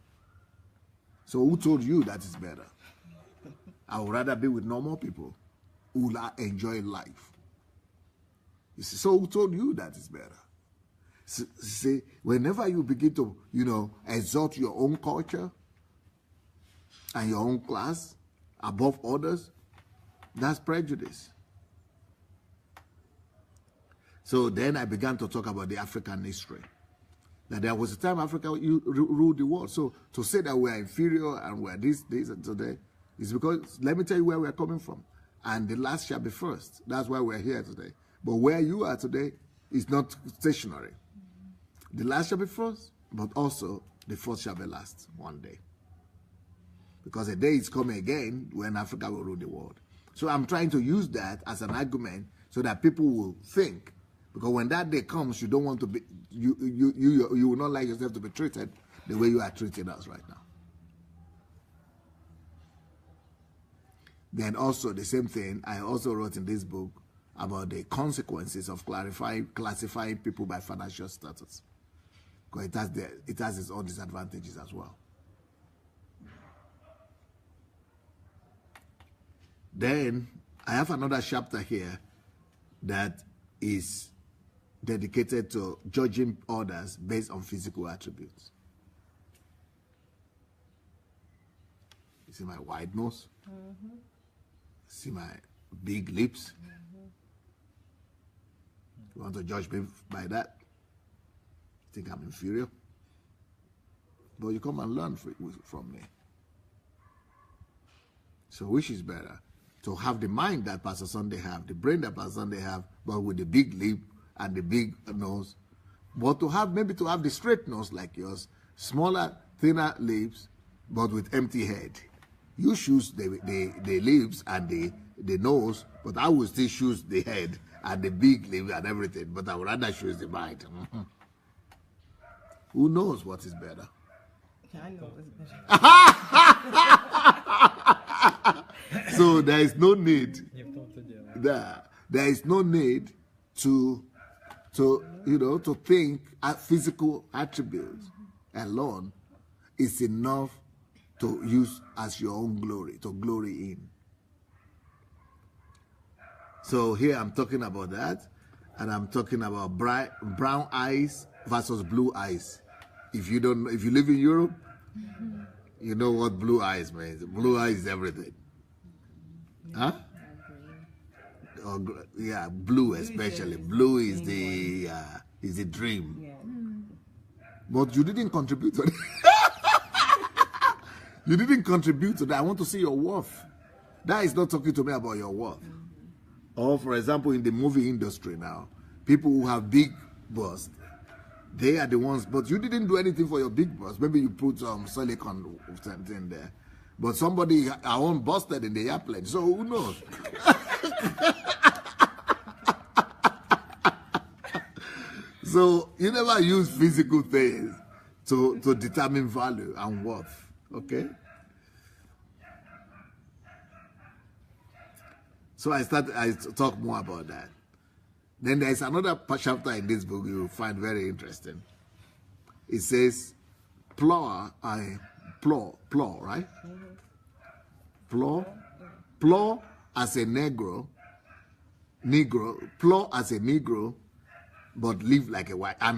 So who told you that is better? I would rather be with normal people who enjoy life. You see, so who told you that is better? See, whenever you begin to, exalt your own culture and your own class above others, that's prejudice. So then I began to talk about the African history. That there was a time Africa ruled the world. So to say that we are inferior and we are this and today is because, let me tell you where we are coming from. And the last shall be first. That's why we're here today. But where you are today is not stationary. The last shall be first, but also the first shall be last one day. Because a day is coming again when Africa will rule the world. So I'm trying to use that as an argument so that people will think. Because when that day comes, you don't want to be, you will not like yourself to be treated the way you are treating us right now. Then also the same thing I also wrote in this book about the consequences of classifying people by financial status. Because it has its own disadvantages as well. Then I have another chapter here that is dedicated to judging others based on physical attributes. You see my wide nose? Mm-hmm. See my big lips? Mm-hmm. You want to judge me by that? You think I'm inferior? But you come and learn from me. So which is better? To have the mind that Pastor Sunday have, the brain that Pastor Sunday have, but with the big lip and the big nose, but maybe to have the straight nose like yours, smaller, thinner lips, but with empty head. You choose the lips and the nose, but I will still choose the head and the big lip and everything, but I would rather choose the mind. Mm-hmm. Who knows what is better? I know what's better. So there is no need. There is no need to think physical attributes alone is enough to use as your own glory, to glory in. So here I'm talking about that, and I'm talking about brown eyes versus blue eyes. If you live in Europe, you know what blue eyes means. Blue eyes is everything. Huh? Or, yeah, blue especially. Blue is the dream. Yeah. But you didn't contribute to it. You didn't contribute to that. I want to see your worth. That is not talking to me about your worth. Or, for example, in the movie industry now, people who have big busts, they are the ones, but you didn't do anything for your big bust. Maybe you put some silicone or something there. But somebody, our own busted in the airplane, so who knows? So you never use physical things to determine value and worth, okay? So I talk more about that. Then there's another chapter in this book you'll find very interesting. It says, plow, right? Plow as a Negro, plow as a Negro, but live like a white, but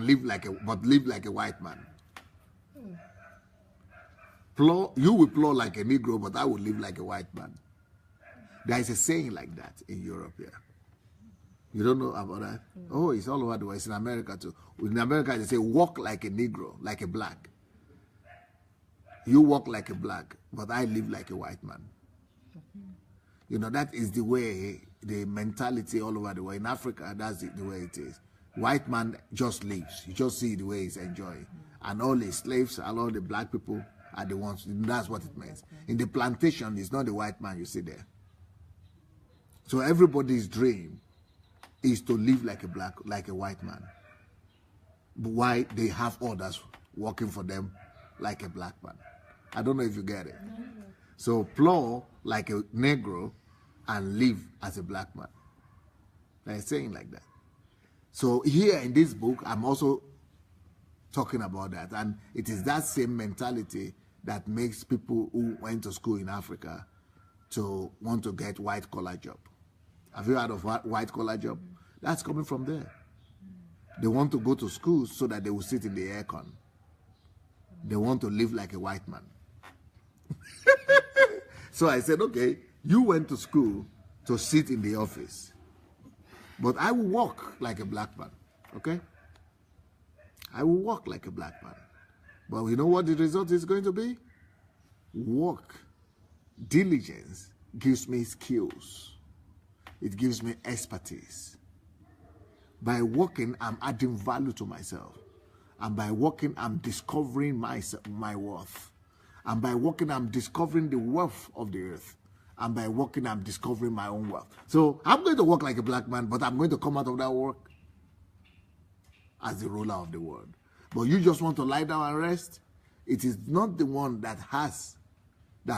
live like a white man. Plow, you will plow like a Negro, but I will live like a white man. There is a saying like that in Europe here. You don't know about that? Oh, it's all over the world. It's in America too. In America, they say, walk like a Negro, like a black. You walk like a black, but I live like a white man. You know, that is the way, the mentality all over the world. In Africa, that's the way it is. White man just lives. You just see the way he's enjoying. And all the slaves and all the black people are the ones. That's what it means. In the plantation, it's not the white man you see there. So everybody's dream is to live like a white man. But why they have others working for them like a black man? I don't know if you get it. So plow like a Negro and live as a black man. They're saying like that. So here in this book, I'm also talking about that. And it is that same mentality that makes people who went to school in Africa to want to get white-collar job. Have you heard of white-collar job? That's coming from there. They want to go to school so that they will sit in the aircon. They want to live like a white man. So I said, okay, you went to school to sit in the office, but I will walk like a black man, okay? I will walk like a black man. But you know what the result is going to be? Work, diligence gives me skills. It gives me expertise. By working, I'm adding value to myself. And by working, I'm discovering my worth. And by working, I'm discovering the wealth of the earth. And by working, I'm discovering my own wealth. So I'm going to work like a black man, but I'm going to come out of that work as the ruler of the world. But you just want to lie down and rest? It is not the one that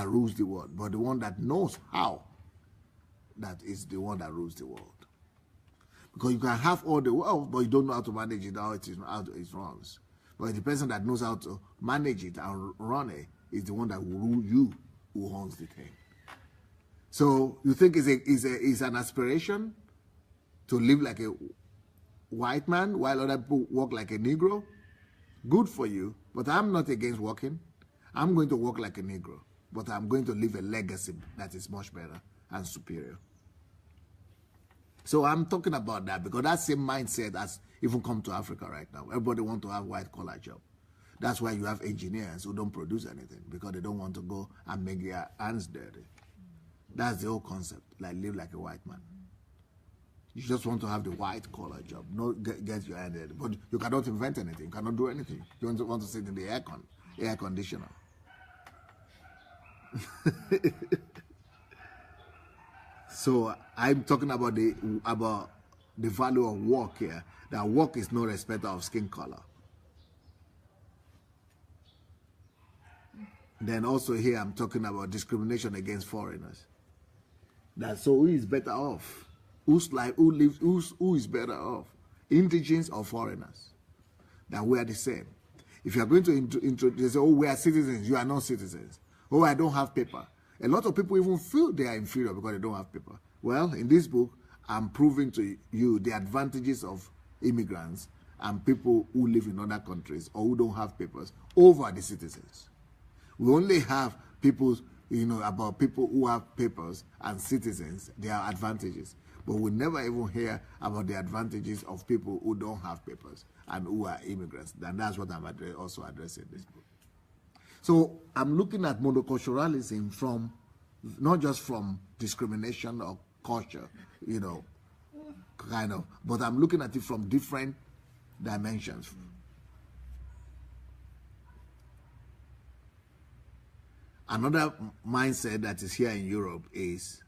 rules the world, but the one that knows how. That is the one that rules the world. Because you can have all the wealth, but you don't know how to manage it, how it runs. But the person that knows how to manage it and run it is the one that will rule you, who owns the thing. So you think it's an aspiration to live like a white man while other people walk like a Negro? Good for you, but I'm not against working. I'm going to work like a Negro, but I'm going to leave a legacy that is much better and superior. So I'm talking about that because that same mindset has even come to Africa right now. Everybody wants to have white-collar job. That's why you have engineers who don't produce anything because they don't want to go and make their hands dirty. That's the whole concept, like live like a white man. You just want to have the white-collar job, not get your hand dirty. But you cannot invent anything. You cannot do anything. You want to sit in the air conditioner. So I'm talking about the value of work here. That work is no respecter of skin color. Then also here I'm talking about discrimination against foreigners. That so who is better off? Who is better off? Indigenous or foreigners? That we are the same. If you are going to introduce, oh, we are citizens, you are not citizens. Oh, I don't have paper. A lot of people even feel they are inferior because they don't have paper. Well, in this book, I'm proving to you the advantages of immigrants and people who live in other countries or who don't have papers over the citizens. We only have people, about people who have papers and citizens, their advantages. But we never even hear about the advantages of people who don't have papers and who are immigrants. And that's what I'm also addressing in this book. So I'm looking at monoculturalism from, not just from discrimination or culture, you know, kind of, but I'm looking at it from different dimensions. Another mindset that is here in Europe is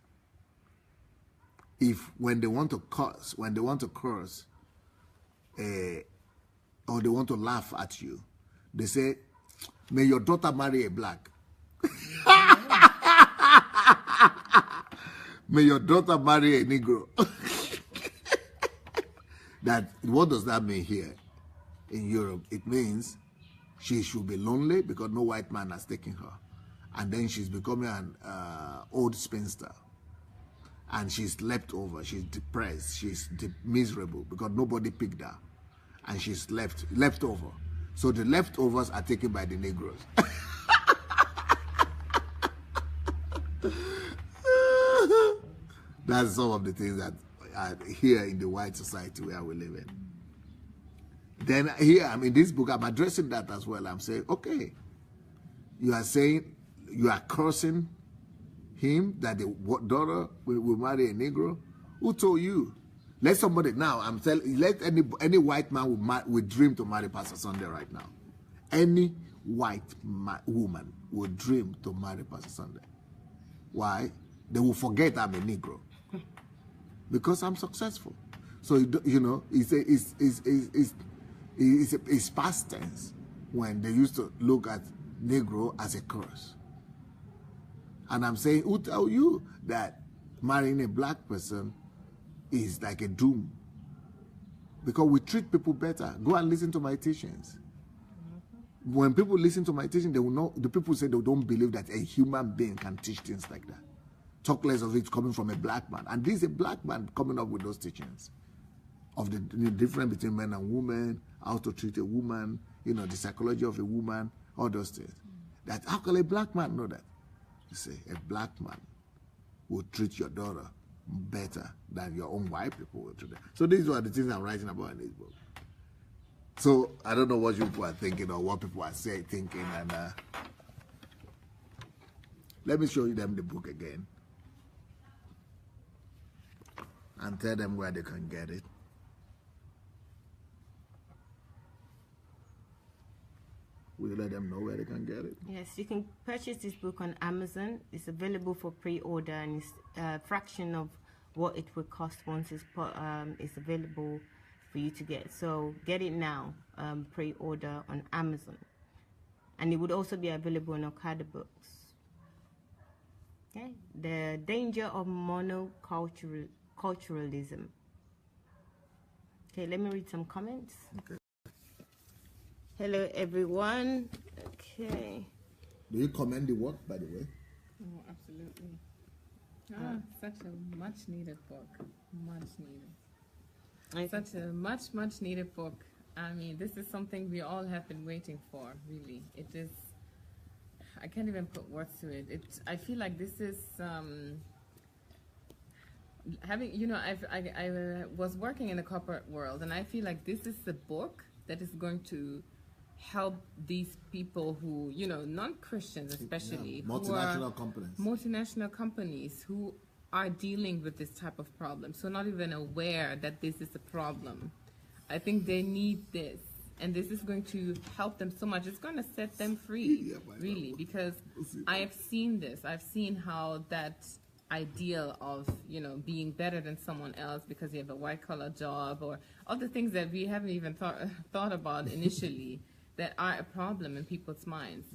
when they want to curse, or they want to laugh at you, they say, may your daughter marry a black. May your daughter marry a Negro. What does that mean here in Europe? It means she should be lonely because no white man has taken her. And then she's becoming an old spinster. And she's left over, she's depressed, she's miserable because nobody picked her. And she's left over. So the leftovers are taken by the Negroes. That's some of the things that are here in the white society where we live in. Then here, in this book, I'm addressing that as well. I'm saying, okay, you are saying, you are cursing him that the daughter will marry a Negro. Who told you? Let somebody now. I'm telling. Let any white man will dream to marry Pastor Sunday right now. Any white woman will dream to marry Pastor Sunday. Why? They will forget I'm a Negro because I'm successful. So you know, it's past tense when they used to look at Negro as a curse. And I'm saying, who tell you that marrying a black person is like a doom? Because we treat people better. Go and listen to my teachings. When people listen to my teaching, they will know. The people say they don't believe that a human being can teach things like that. Talk less of it coming from a black man. And this is a black man coming up with those teachings of the difference between men and women, how to treat a woman, you know, the psychology of a woman, all those things. That how can a black man know that? You say a black man will treat your daughter better than your own white people will treat her. So these are the things I'm writing about in this book. So I don't know what you people are thinking or what people are thinking, and let me show you them the book again and tell them where they can get it. Will you let them know where they can get it? Yes, you can purchase this book on Amazon. It's available for pre-order, and it's a fraction of what it will cost once it's available for you to get. So get it now, pre-order on Amazon. And it would also be available on Okada Books. Okay, The Danger of Monoculturalism. Okay, let me read some comments. Okay. Hello, everyone. Okay. Do you commend the work, by the way? Oh, absolutely. Such a much needed book. Much needed. Such a much needed book. I mean, this is something we all have been waiting for, really. It is, I can't even put words to it. I feel like this is, having, you know, I was working in the corporate world, and I feel like this is the book that is going to help these people who, you know, non-Christians especially, multinational companies who are dealing with this type of problem, so not even aware that this is a problem. I think they need this, and this is going to help them so much. It's going to set them free, really, because I have seen this. I've seen how that ideal of, you know, being better than someone else because you have a white-collar job or all the things that we haven't even thought about initially that are a problem in people's minds.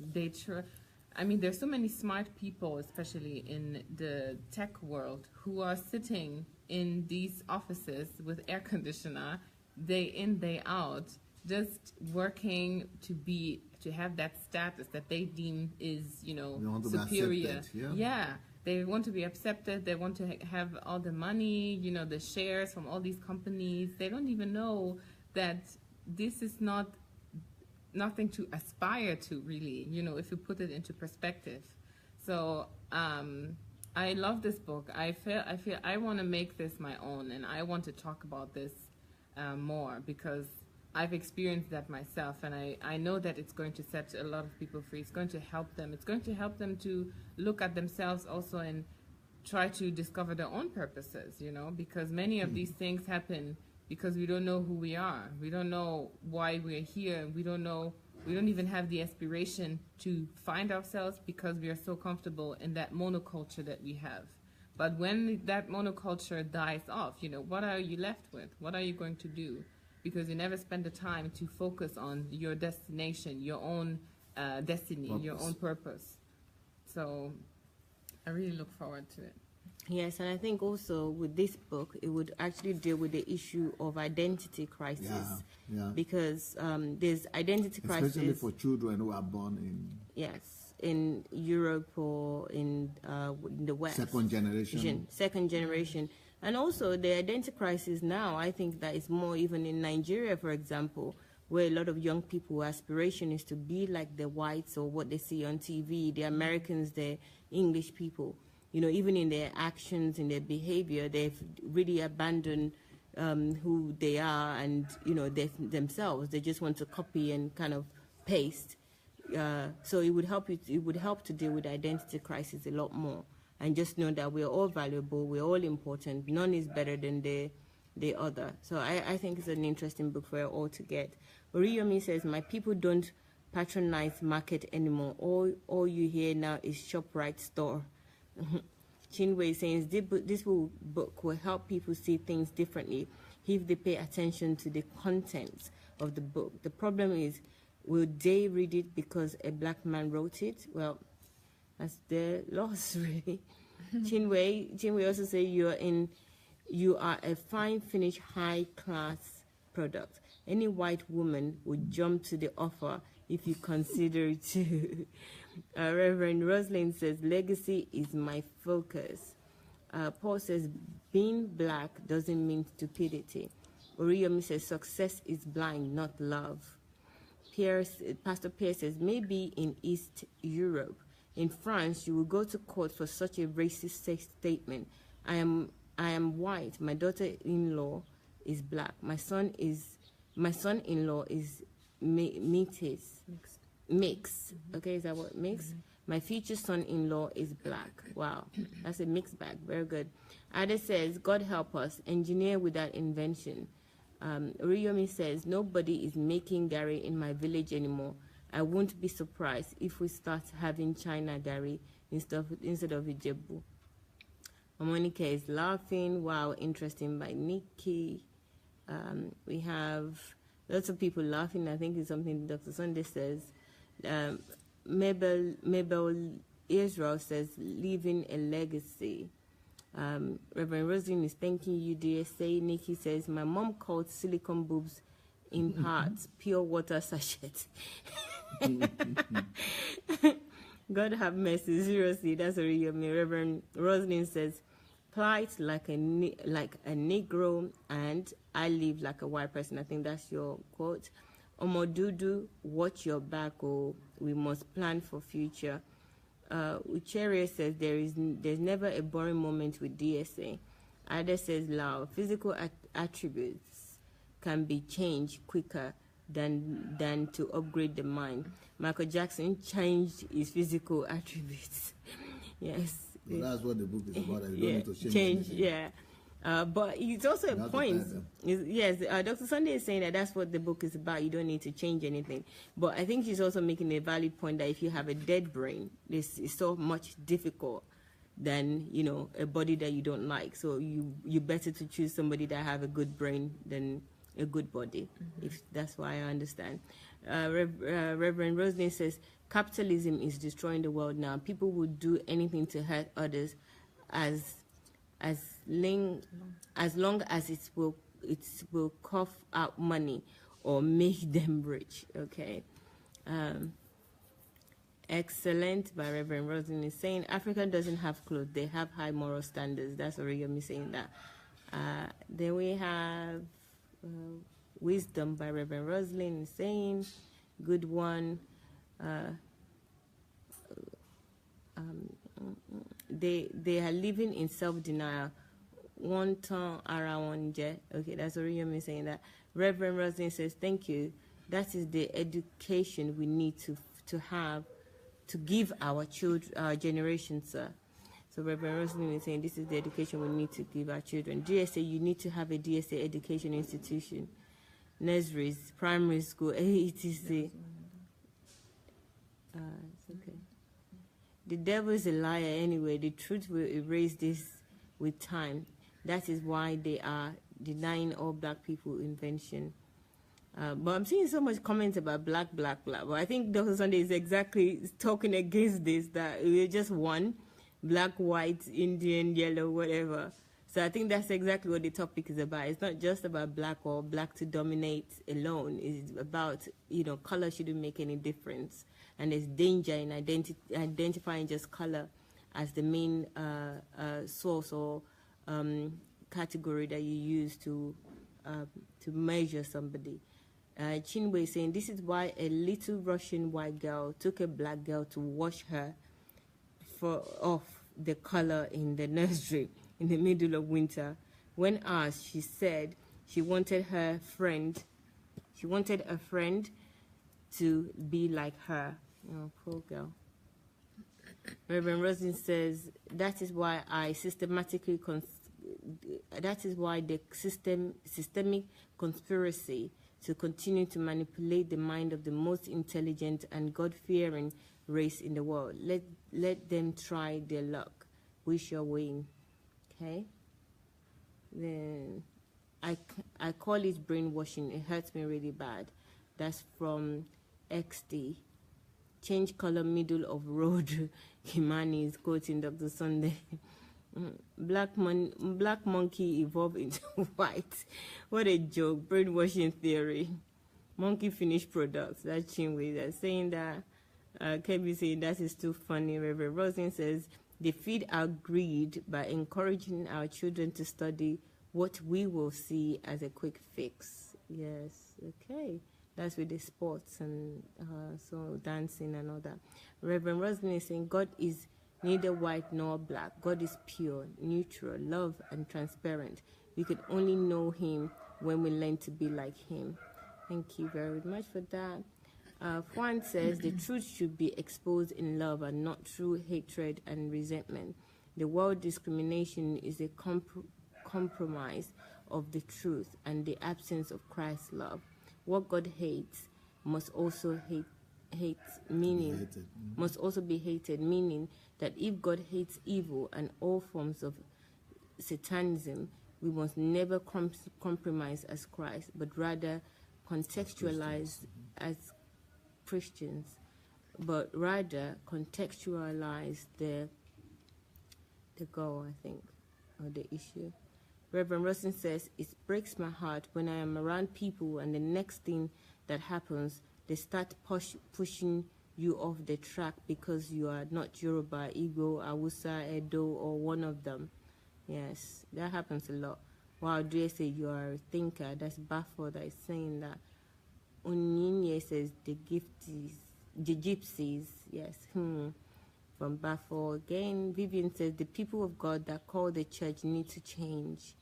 I mean, there's so many smart people, especially in the tech world, who are sitting in these offices with air conditioner, day in, day out, just working to have that status that they deem is, you know, superior. Yeah. They want to be accepted. They want to have all the money, you know, the shares from all these companies. They don't even know that this is nothing to aspire to, really, you know, if you put it into perspective. So I love this book. I feel I want to make this my own, and I want to talk about this more because I've experienced that myself, and I know that it's going to set a lot of people free. It's going to help them. It's going to help them to look at themselves also and try to discover their own purposes, you know, because many of these things happen because we don't know who we are. We don't know why we're here. We don't even have the aspiration to find ourselves because we are so comfortable in that monoculture that we have. But when that monoculture dies off, you know, what are you left with? What are you going to do? Because you never spend the time to focus on your destination, your own destiny, your own purpose. So I really look forward to it. Yes, and I think also with this book, it would actually deal with the issue of identity crisis. Yeah. Because there's identity crisis. Especially for children who are born in... Yes, in Europe or in the West. Second generation. And also the identity crisis now, I think that is more even in Nigeria, for example, where a lot of young people, aspiration is to be like the whites or what they see on TV, the Americans, the English people. You know, even in their actions, in their behavior, they've really abandoned who they are and, you know, themselves. They just want to copy and kind of paste. So it would help to deal with the identity crisis a lot more. And just know that we're all valuable, we're all important. None is better than the other. So I think it's an interesting book for all to get. Oriyomi says, my people don't patronize market anymore. All you hear now is ShopRite store. Chinwe says, this book will help people see things differently if they pay attention to the contents of the book. The problem is, will they read it because a black man wrote it? Well, that's their loss, really. Chinwe also say you are a fine, finished, high-class product. Any white woman would jump to the offer if you consider it too. Reverend Rosalind says, legacy is my focus. Paul says, being black doesn't mean stupidity. Oriyomi says, success is blind, not love. Pastor Pierce says, maybe in East Europe. In France, you will go to court for such a racist statement. I am white. My daughter-in-law is black. My son-in-law is mixed. Okay, is that what mixed? My future son-in-law is black. Wow, that's a mixed bag. Very good. Ada says, God help us, engineer without invention. Oriyomi says, nobody is making Gary in my village anymore. I won't be surprised if we start having China Gary instead of Ijebu. Monica is laughing. Wow, interesting by Nikki. We have lots of people laughing. I think it's something Dr. Sunday says. Mabel Israel says, leaving a legacy. Reverend Rosalind is thanking you, DSA. Nikki says, my mom called silicone boobs in parts pure water sachet. God have mercy. Seriously, that's Oriyomi. Reverend Rosalind says, plight like a Negro, and I live like a white person. I think that's your quote. Omodudu, watch your back, oh, we must plan for future. Ucheria says, there's never a boring moment with DSA. Ada says, Lao, physical attributes can be changed quicker than to upgrade the mind. Michael Jackson changed his physical attributes. Yes. So that's what the book is about. You don't need to change anything. Yeah. But it's also a point. Yes, Dr. Sunday is saying that that's what the book is about. You don't need to change anything. But I think she's also making a valid point that if you have a dead brain, this is so much difficult than, you know, a body that you don't like. So you better to choose somebody that have a good brain than a good body. If that's why I understand. Reverend Rosalind says, capitalism is destroying the world now. People will do anything to hurt others as long as it will cough out money or make them rich. Okay. Excellent by Reverend Rosalind is saying Africa doesn't have clothes, they have high moral standards. That's Oriyomi saying that. Then we have wisdom by Reverend Rosalind is saying good one. They are living in self-denial. One tongue around one. Okay, that's Oriyomi saying that. Reverend Rosalind says, thank you. That is the education we need to have to give our children, our generation, sir. So Reverend Roslyn is saying this is the education we need to give our children. DSA, you need to have a DSA education institution. Nurseries, primary school, etc. It's okay. The devil is a liar anyway. The truth will erase this with time. That is why they are denying all black people invention. But I'm seeing so much comments about black. But I think Dr. Sunday is exactly talking against this, that we're just one, black, white, Indian, yellow, whatever. So I think that's exactly what the topic is about. It's not just about black or black to dominate alone. It's about, color shouldn't make any difference. And there's danger in identifying just color as the main source or category that you use to measure somebody. Chinwe is saying, this is why a little Russian white girl took a black girl to wash her off the color in the nursery in the middle of winter. When asked, she said she wanted a friend to be like her. Oh, poor girl. Reverend Rosin says, that is why the systemic conspiracy to continue to manipulate the mind of the most intelligent and God-fearing race in the world. Let them try their luck. We shall win. Okay? Then I call it brainwashing. It hurts me really bad. That's from XD. Change color, middle of road. Kimani is quoting Dr. Sunday. Black monkey evolved into white. What a joke. Brainwashing theory. Monkey finished products. That's Chinwe. They're saying that. Kebi saying that is too funny. Reverend Rosin says they feed our greed by encouraging our children to study what we will see as a quick fix. Yes. Okay. That's with the sports and so dancing and all that. Reverend Rosin is saying God is neither white nor black. God is pure, neutral, love, and transparent. We could only know him when we learn to be like him. Thank you very much for that. Juan says the truth should be exposed in love and not through hatred and resentment. The word discrimination is a compromise of the truth and the absence of Christ's love. What God hates must also must also be hated, meaning that if God hates evil and all forms of satanism, we must never compromise as Christ, but rather contextualize as Christians, the goal, I think, or the issue. Reverend Rosin says, it breaks my heart when I am around people and the next thing that happens, they start pushing you off the track because you are not Yoruba, Igbo, Hausa, Edo, or one of them. Yes, that happens a lot. Wow, DSA, you are a thinker. That's Bafo that is saying that. Onyinye says the gypsies, yes. From Bafo again. Vivian says the people of God that call the church need to change.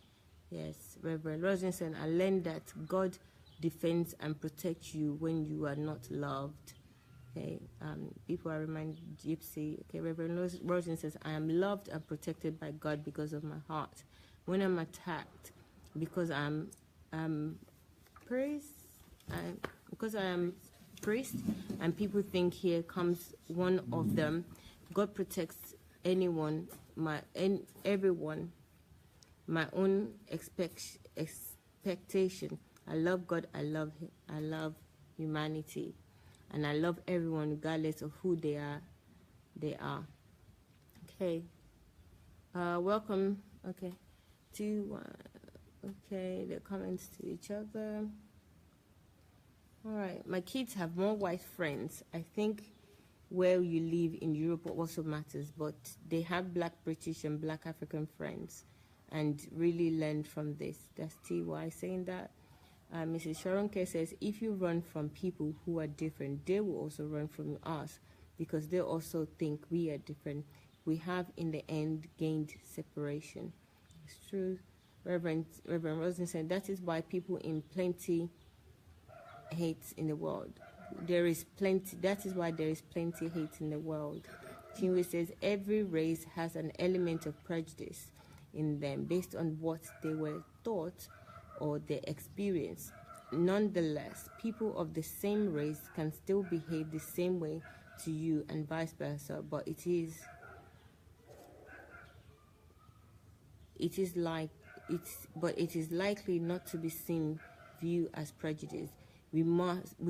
Yes, Reverend Rosinson, I learned that God defends and protects you when you are not loved. Okay, people are reminded gypsy. Okay, Reverend Rosin says, I am loved and protected by God because of my heart. When I'm attacked, because I am praised, and people think here comes one of them. God protects everyone. My own expectation. I love God. I love humanity, and I love everyone regardless of who they are. Okay. Welcome. Okay. Okay. The comments to each other. All right. My kids have more white friends. I think where you live in Europe also matters, but they have black British and black African friends and really learn from this. That's TY saying that. Mrs. Sharon K says, if you run from people who are different, they will also run from us because they also think we are different. We have, in the end, gained separation. It's true. Reverend Rosen said, that is why people in plenty hate in the world. That is why there is plenty hate in the world. Chinwe says every race has an element of prejudice in them based on what they were taught or their experience. Nonetheless, people of the same race can still behave the same way to you and vice versa, but it is likely not to be seen viewed as prejudice. We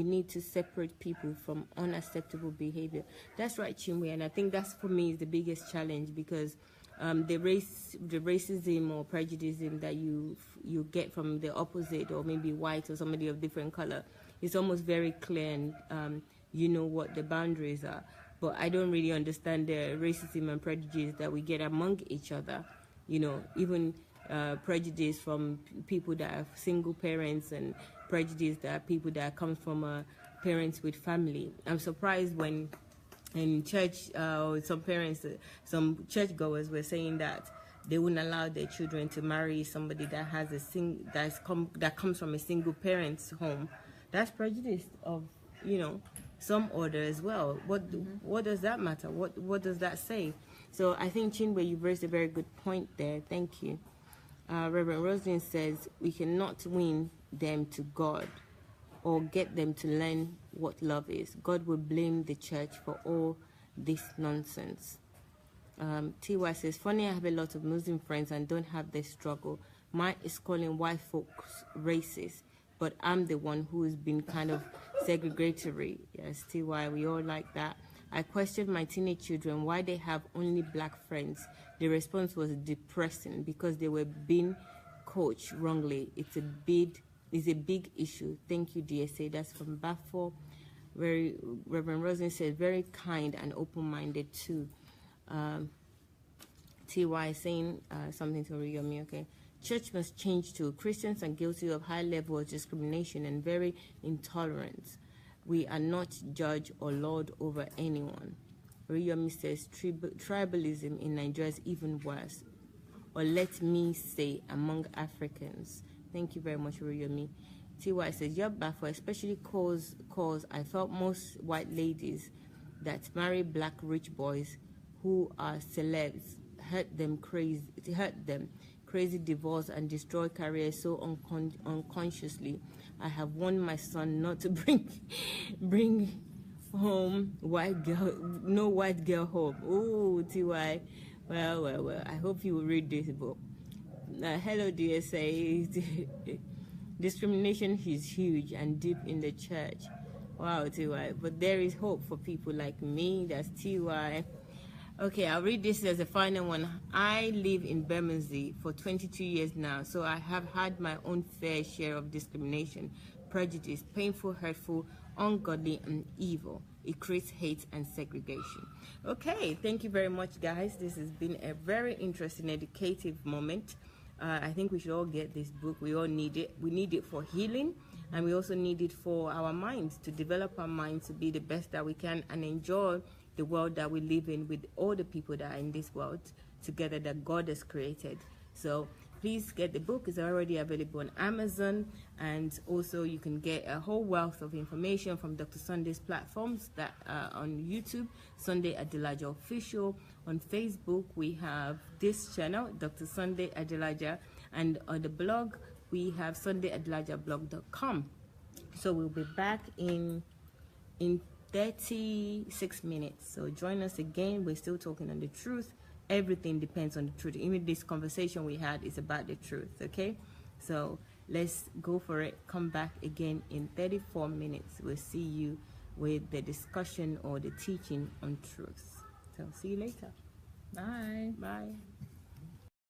need to separate people from unacceptable behavior. That's right, Chinwe, and I think that's, for me, is the biggest challenge, because the racism or prejudice that you get from the opposite, or maybe white or somebody of different color, it's almost very clear, and you know what the boundaries are. But I don't really understand the racism and prejudice that we get among each other. You know, even prejudice from people that have single parents, and prejudice that are people that come from parents with family. I'm surprised when in church, some parents, some churchgoers were saying that they wouldn't allow their children to marry somebody that has that comes from a single parent's home. That's prejudice of, you know, some order as well. What does that matter? What does that say? So I think, Chinwe, you've raised a very good point there. Thank you. Reverend Roslyn says we cannot win them to God or get them to learn what love is. God will blame the church for all this nonsense. TY says, funny, I have a lot of Muslim friends and don't have this struggle. Mine is calling white folks racist, but I'm the one who has been kind of segregatory. Yes, TY, we all like that. I questioned my teenage children why they have only black friends. The response was depressing because they were being coached wrongly. It's a big issue. Thank you, DSA. That's from Bafo. Reverend Rosen said, very kind and open-minded too. TY saying something to Riyomi, okay. Church must change too. Christians are guilty of high level of discrimination and very intolerant. We are not judge or lord over anyone. Riyomi says tribalism in Nigeria is even worse. Or let me say, among Africans. Thank you very much, Riyomi. TY says, Yabba, for especially cause I felt most white ladies that marry black rich boys who are celebs hurt them crazy divorce and destroy careers so unconsciously. I have warned my son not to bring home no white girl home. Oh, TY. Well. I hope you will read this book. Hello, DSA. Discrimination is huge and deep in the church. Wow, TY. But there is hope for people like me. That's TY. Okay, I'll read this as a final one. I live in Bermondsey for 22 years now, so I have had my own fair share of discrimination, prejudice, painful, hurtful, ungodly, and evil. It creates hate and segregation. Okay, thank you very much, guys. This has been a very interesting, educative moment. I think we should all get this book. We all need it. We need it for healing, and we also need it for our minds, to develop our minds to be the best that we can and enjoy the world that we live in with all the people that are in this world together that God has created. So please get the book. It's already available on Amazon, and also you can get a whole wealth of information from Dr. Sunday's platforms that on YouTube, Sunday Adelaja Official. On Facebook, we have this channel, Dr. Sunday Adelaja, and on the blog, we have sundayadelajablog.com. So we'll be back in 36 minutes. So join us again. We're still talking on the truth. Everything depends on the truth. Even this conversation we had is about the truth, okay? So let's go for it. Come back again in 34 minutes. We'll see you with the discussion or the teaching on truth. So see you later. Bye. Bye.